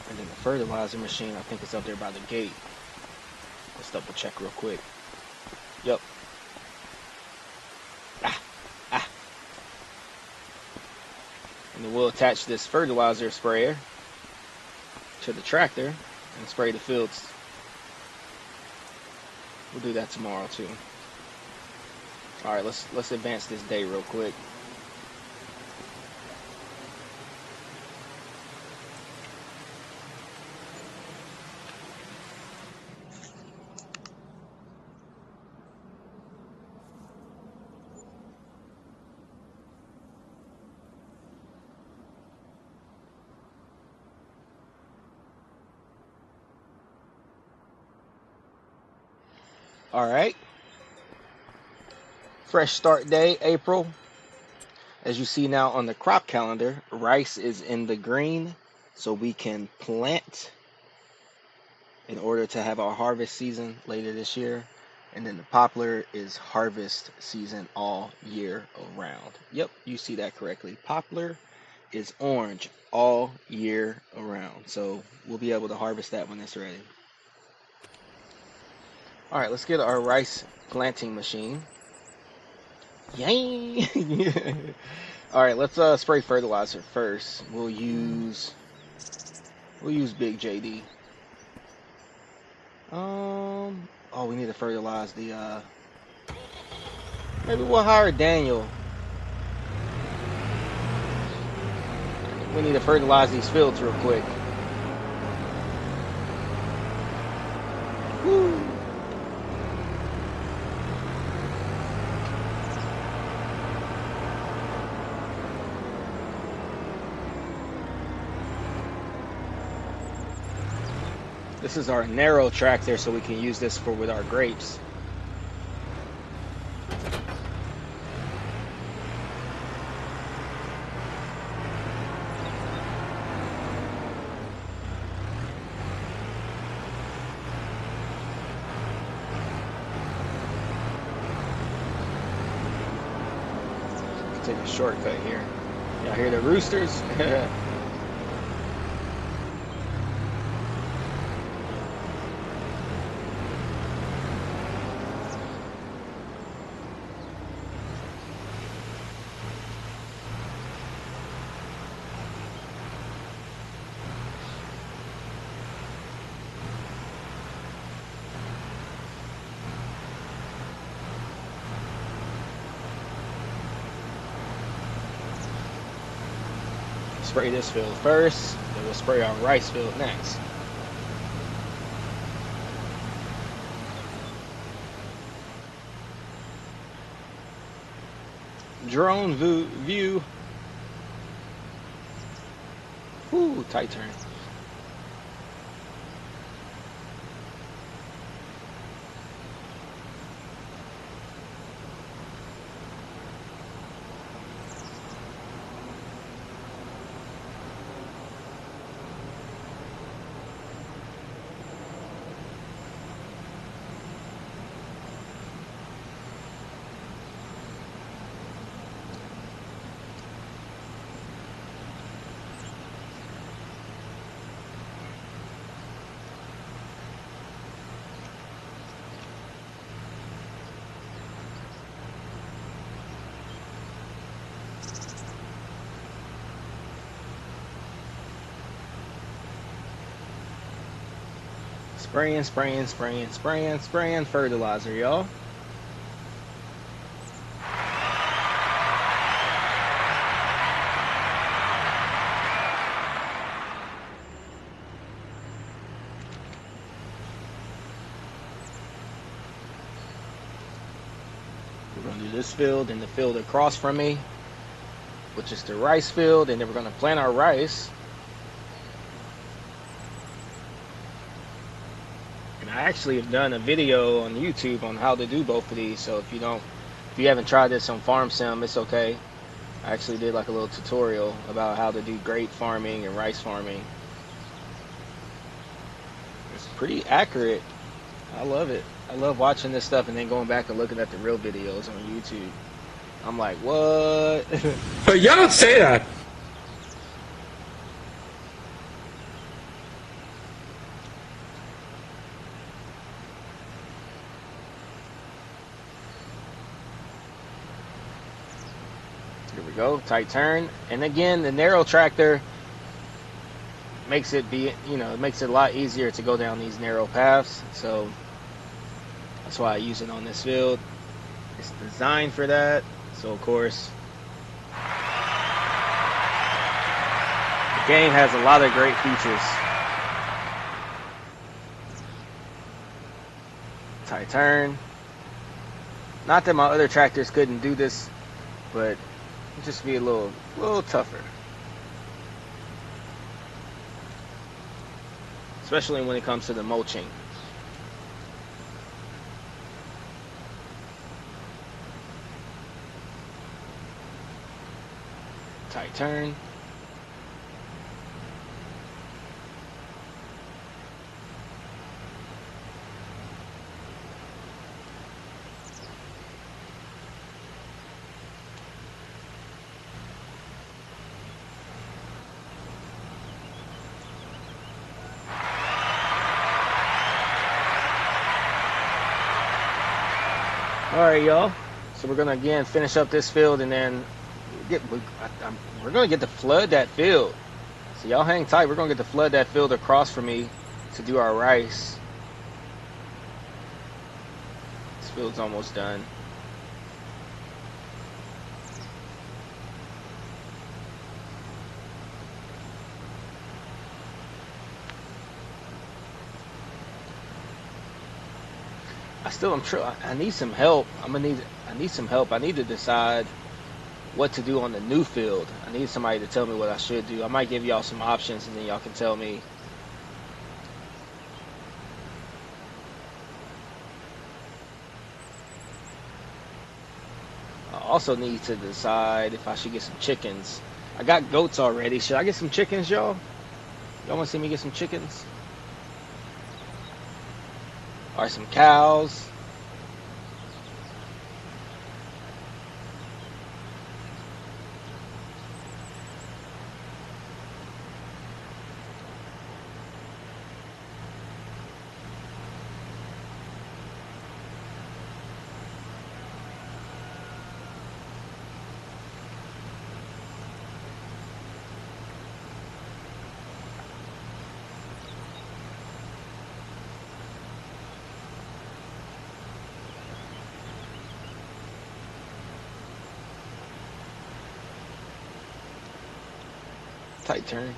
And then the fertilizer machine, I think it's up there by the gate. Let's double check real quick. Yep. And then we'll attach this fertilizer sprayer to the tractor and spray the fields. We'll do that tomorrow too. All right, let's advance this day real quick. All right. Fresh start day, April. As you see now on the crop calendar, rice is in the green, so we can plant in order to have our harvest season later this year. And then the poplar is harvest season all year around. Yep, you see that correctly. Poplar is orange all year around. So we'll be able to harvest that when it's ready. All right, let's get our rice planting machine. Yay! All right, let's spray fertilizer first. We'll use Big JD. Oh, we need to fertilize the. Maybe we'll hire Daniel. We need to fertilize these fields real quick. Woo! This is our narrow tractor, so we can use this with our grapes. Take a shortcut here. Y'all hear the roosters? Spray this field first, then we'll spray our rice field next. Drone view. Ooh, tight turn. Spraying fertilizer, y'all. We're going to do this field and the field across from me, which is the rice field, and then we're going to plant our rice. And I actually have done a video on YouTube on how to do both of these, so if you haven't tried this on Farm Sim, it's okay. I actually did like a little tutorial about how to do grape farming and rice farming. It's pretty accurate. I love it. I love watching this stuff and then going back and looking at the real videos on YouTube. I'm like, what? But y'all don't say that. Here we go, tight turn. And again, the narrow tractor makes it it makes it a lot easier to go down these narrow paths. So that's why I use it on this field. It's designed for that. So of course, the game has a lot of great features. Tight turn. Not that my other tractors couldn't do this, but it'd just be a little tougher. Especially when it comes to the mulching. Tight turn. Alright, y'all. So we're gonna again finish up this field and then we're gonna get to flood that field. So y'all hang tight. We're gonna get to flood that field across from me to do our rice. This field's almost done. I need some help. I need some help. I need to decide what to do on the new field. I need somebody to tell me what I should do. I might give y'all some options and then y'all can tell me. I also need to decide if I should get some chickens. I got goats already. Should I get some chickens, y'all? Y'all want to see me get some chickens? Or some cows? Tight turn.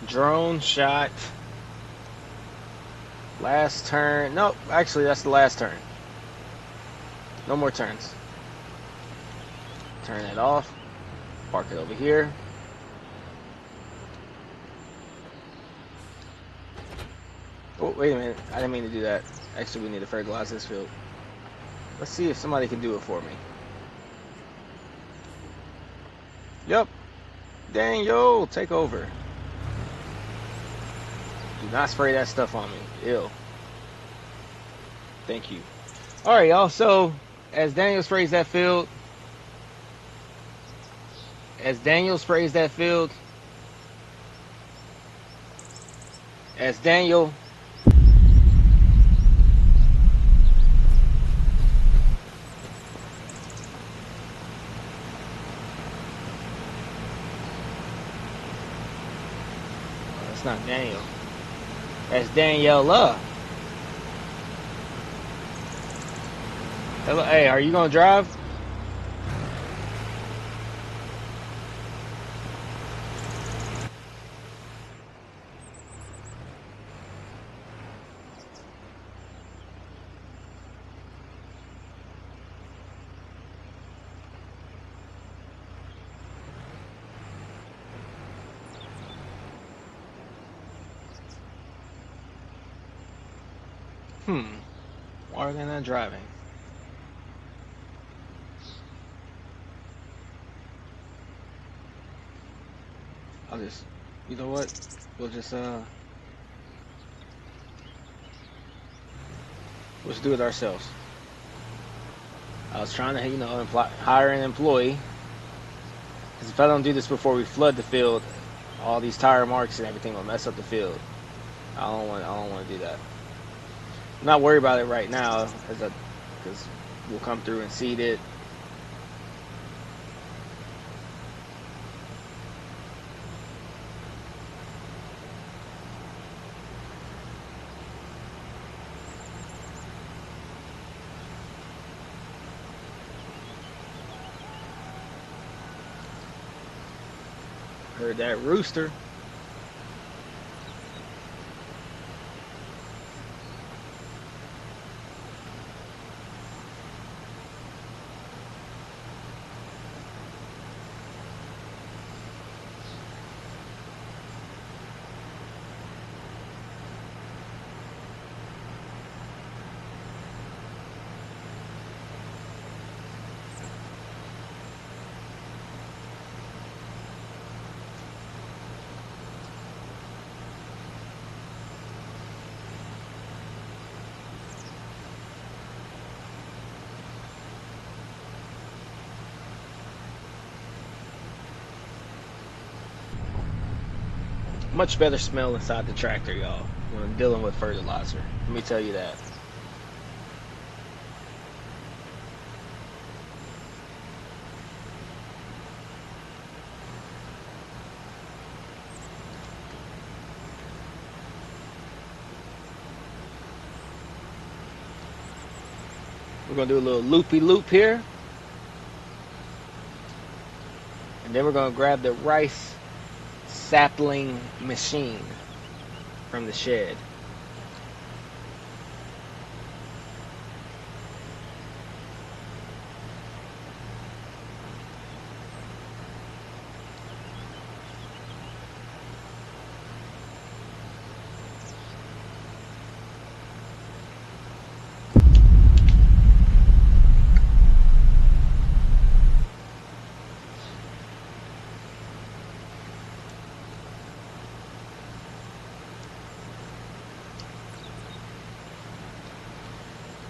Drone shot. Last turn. Nope, actually that's the last turn. No more turns. Turn it off. Park it over here. Oh, wait a minute. I didn't mean to do that. Actually, we need to fertilize this field. Let's see if somebody can do it for me. Yep. Dang, yo, take over. Do not spray that stuff on me. Ew. Thank you. Alright, y'all. So, as Daniel sprays that field, As Daniel. That's not Daniel. That's Daniela. Hello, hey, are you gonna drive? Why are they not driving? I'll just, you know what? We'll just let's do it ourselves. I was trying to, you know, hire an employee. Because if I don't do this before we flood the field, all these tire marks and everything will mess up the field. I don't want to do that. I'm not worried about it right now, because we'll come through and seed it. Heard that rooster. Much better smell inside the tractor, y'all, when dealing with fertilizer. Let me tell you that. We're gonna do a little loopy loop here. And then we're gonna grab the rice sapling machine from the shed.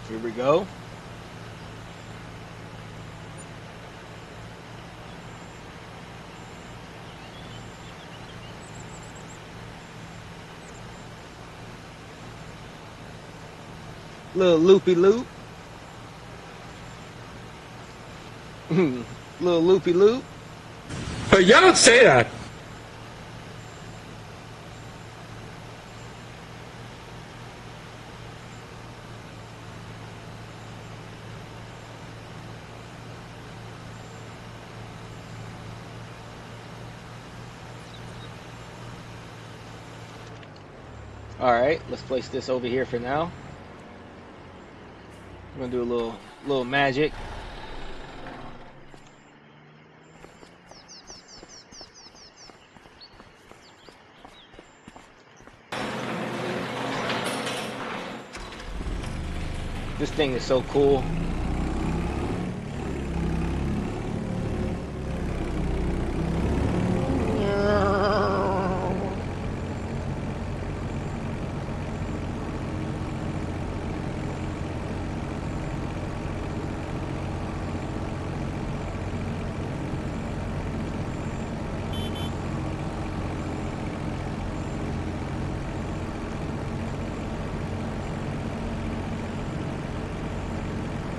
Here we go. Little loopy loop. Little loopy loop. But y'all don't say that. Alright, let's place this over here for now. We're gonna do a little magic. This thing is so cool.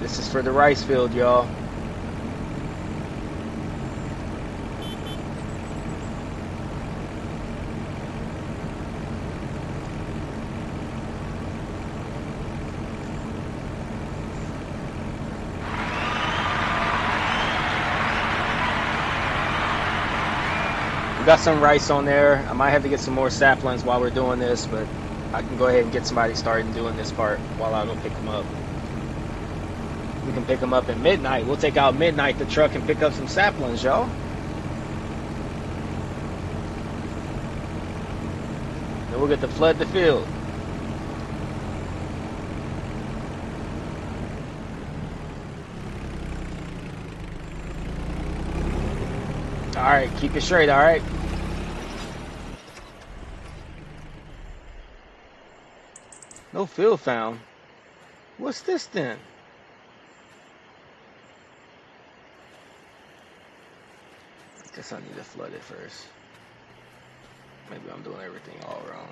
This is for the rice field, y'all. We got some rice on there. I might have to get some more saplings while we're doing this, but I can go ahead and get somebody started doing this part while I go pick them up. We can pick them up at midnight. We'll take out midnight the truck and pick up some saplings, y'all. Then we'll get to flood the field. Alright, keep it straight, alright? No field found. What's this then? Guess I need to flood it first. Maybe I'm doing everything all wrong.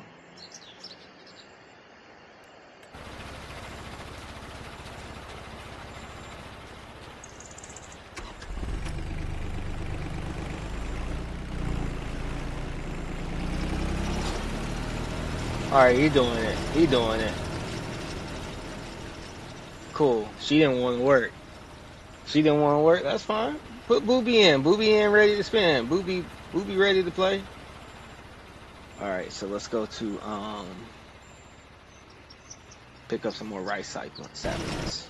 Alright, he doing it. He doing it. Cool. She didn't want to work. She didn't want to work. That's fine. Put Booby in. Booby in, ready to spin. Booby ready to play. Alright, so let's go to pick up some more rice saplings.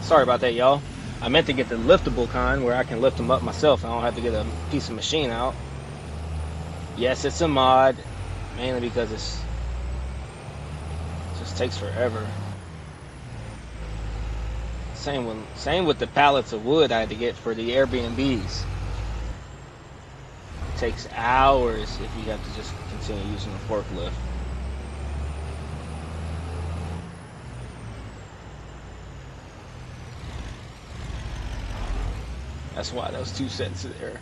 Sorry about that, y'all. I meant to get the liftable kind where I can lift them up myself. I don't have to get a piece of machine out. Yes, it's a mod, mainly because it just takes forever. Same with the pallets of wood I had to get for the Airbnbs. It takes hours if you have to just continue using the forklift. That's why those two sets are there.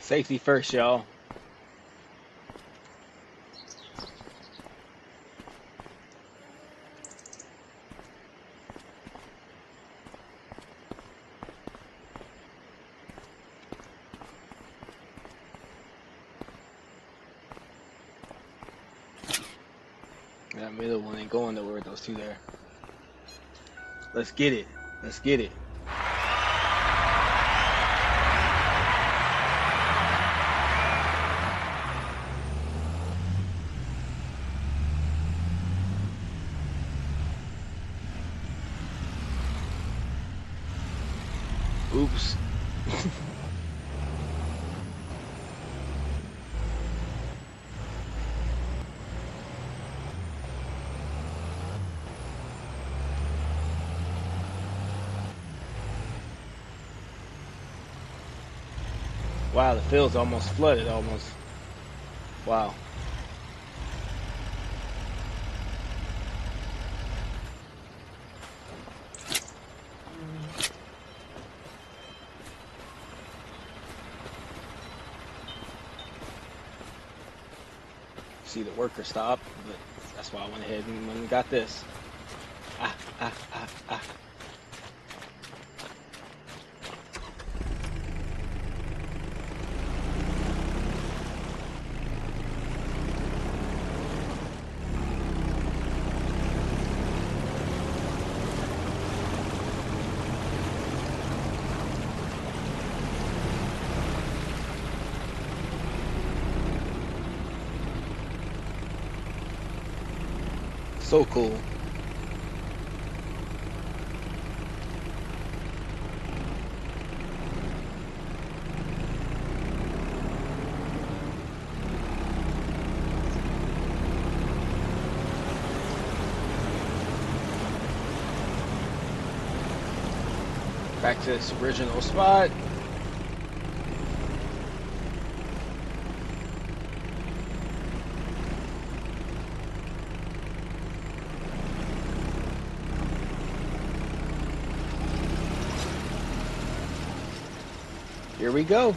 Safety first, y'all. That middle one ain't going nowhere with those two there. Let's get it. Let's get it. Oops. Wow, the field's almost flooded, almost. Wow. See the worker stop, but that's why I went ahead and went and got this. Ah, ah, ah, ah. So cool. Back to its original spot. Here we go.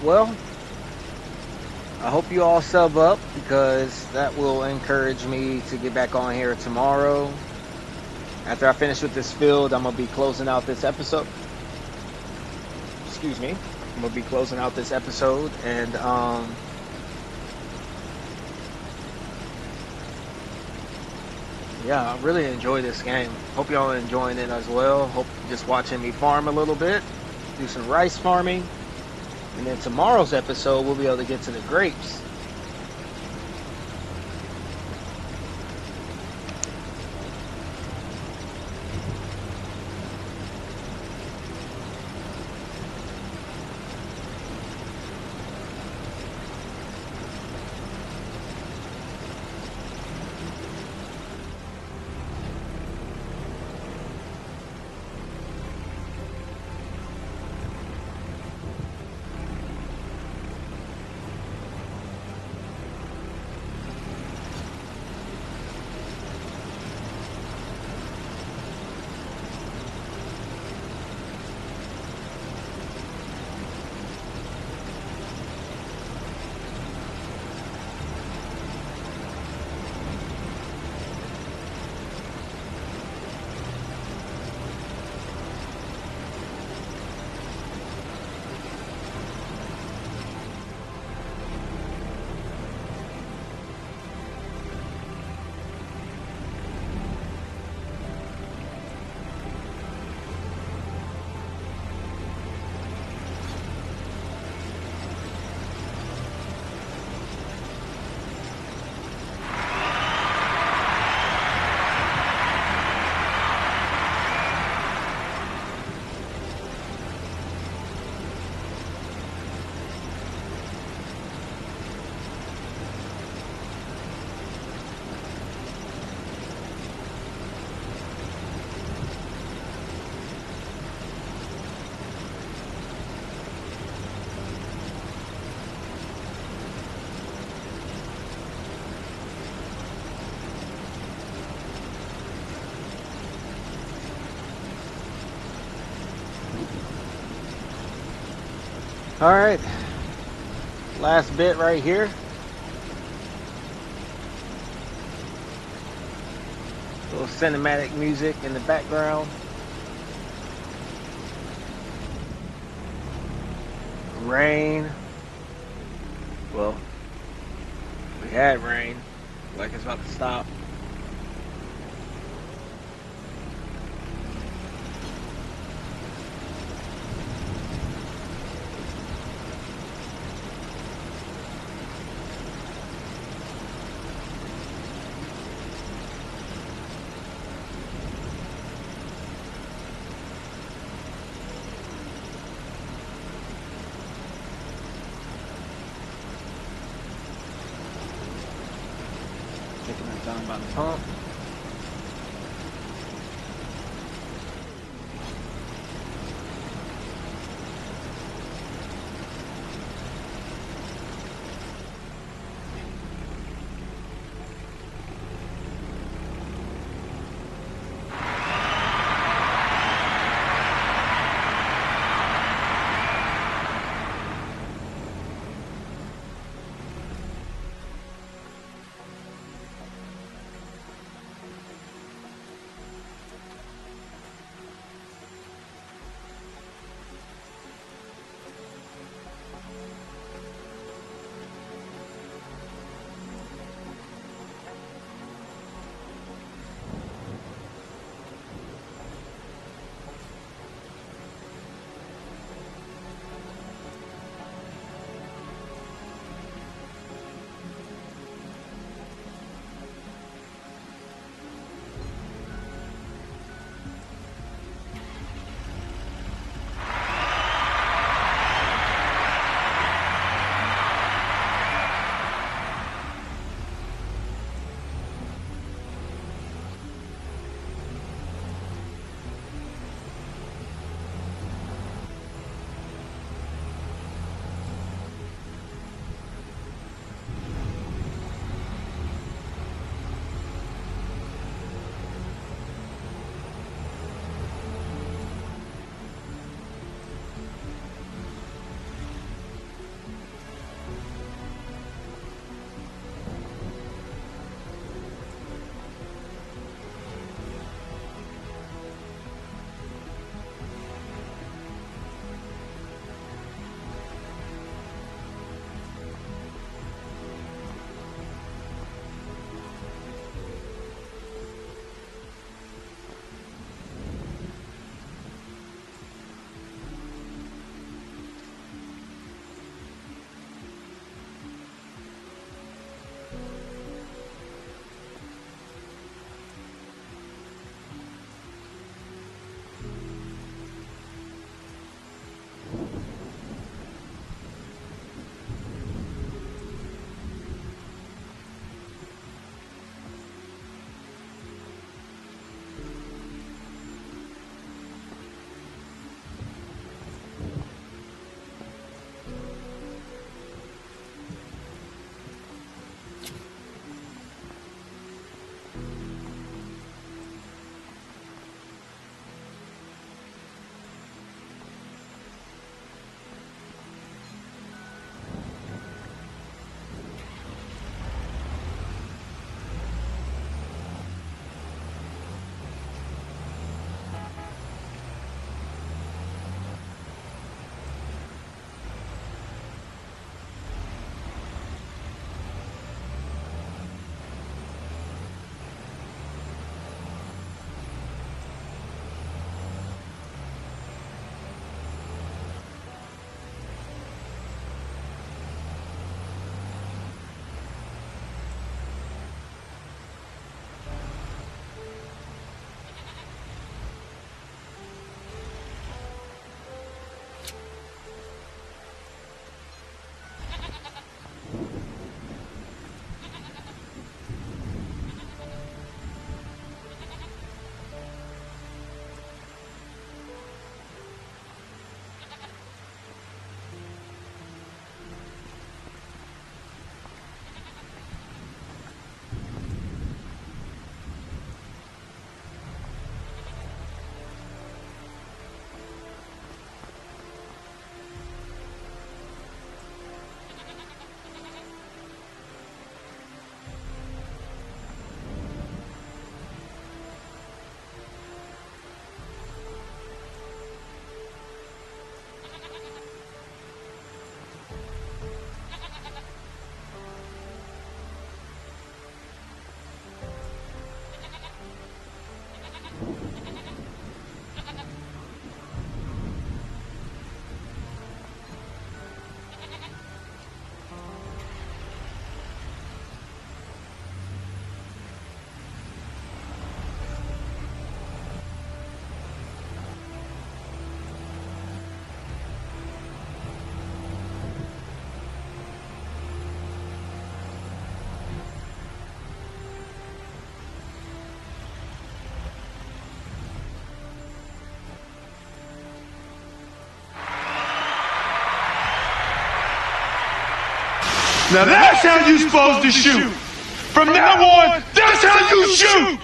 well, I hope you all sub up because that will encourage me to get back on here tomorrow. After I finish with this field, I'm going to be closing out this episode. Excuse me. I'm going to be closing out this episode, and yeah, I really enjoy this game. Hope y'all are enjoying it as well. Hope you're just watching me farm a little bit, do some rice farming, and then tomorrow's episode we'll be able to get to the grapes. Alright, last bit right here. Little cinematic music in the background. Rain. Well, we had rain, like it's about to stop. Taking that down by the pump. Now that's how you're supposed to shoot. From now on, that's how you shoot.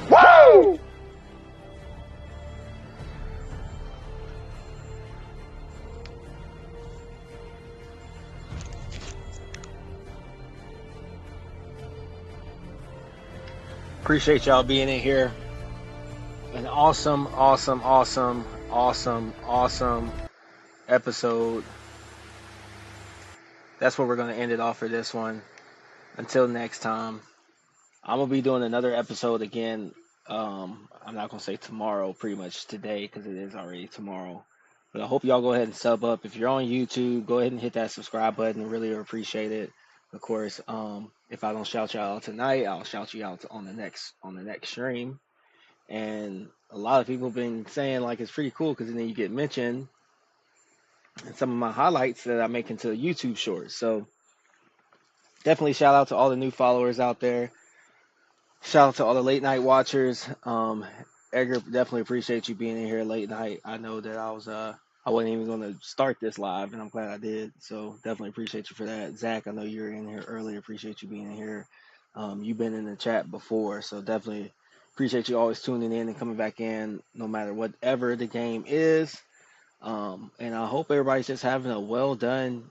Woo! Appreciate y'all being in here. An awesome episode. That's where we're going to end it off for this one. Until next time, I'm going to be doing another episode again. I'm not going to say tomorrow, pretty much today, because it is already tomorrow. But I hope y'all go ahead and sub up. If you're on YouTube, go ahead and hit that subscribe button. Really appreciate it. Of course, if I don't shout you out tonight, I'll shout you out on the next stream. And a lot of people have been saying like it's pretty cool because then you get mentioned in some of my highlights that I make into YouTube shorts. So definitely shout out to all the new followers out there. Shout out to all the late night watchers. Edgar, definitely appreciate you being in here late night. I know that I wasn't even going to start this live, and I'm glad I did. So definitely appreciate you for that. Zach, I know you were in here earlier. Appreciate you being in here. You've been in the chat before, so definitely appreciate you always tuning in and coming back in, no matter whatever the game is. And I hope everybody's just having a well done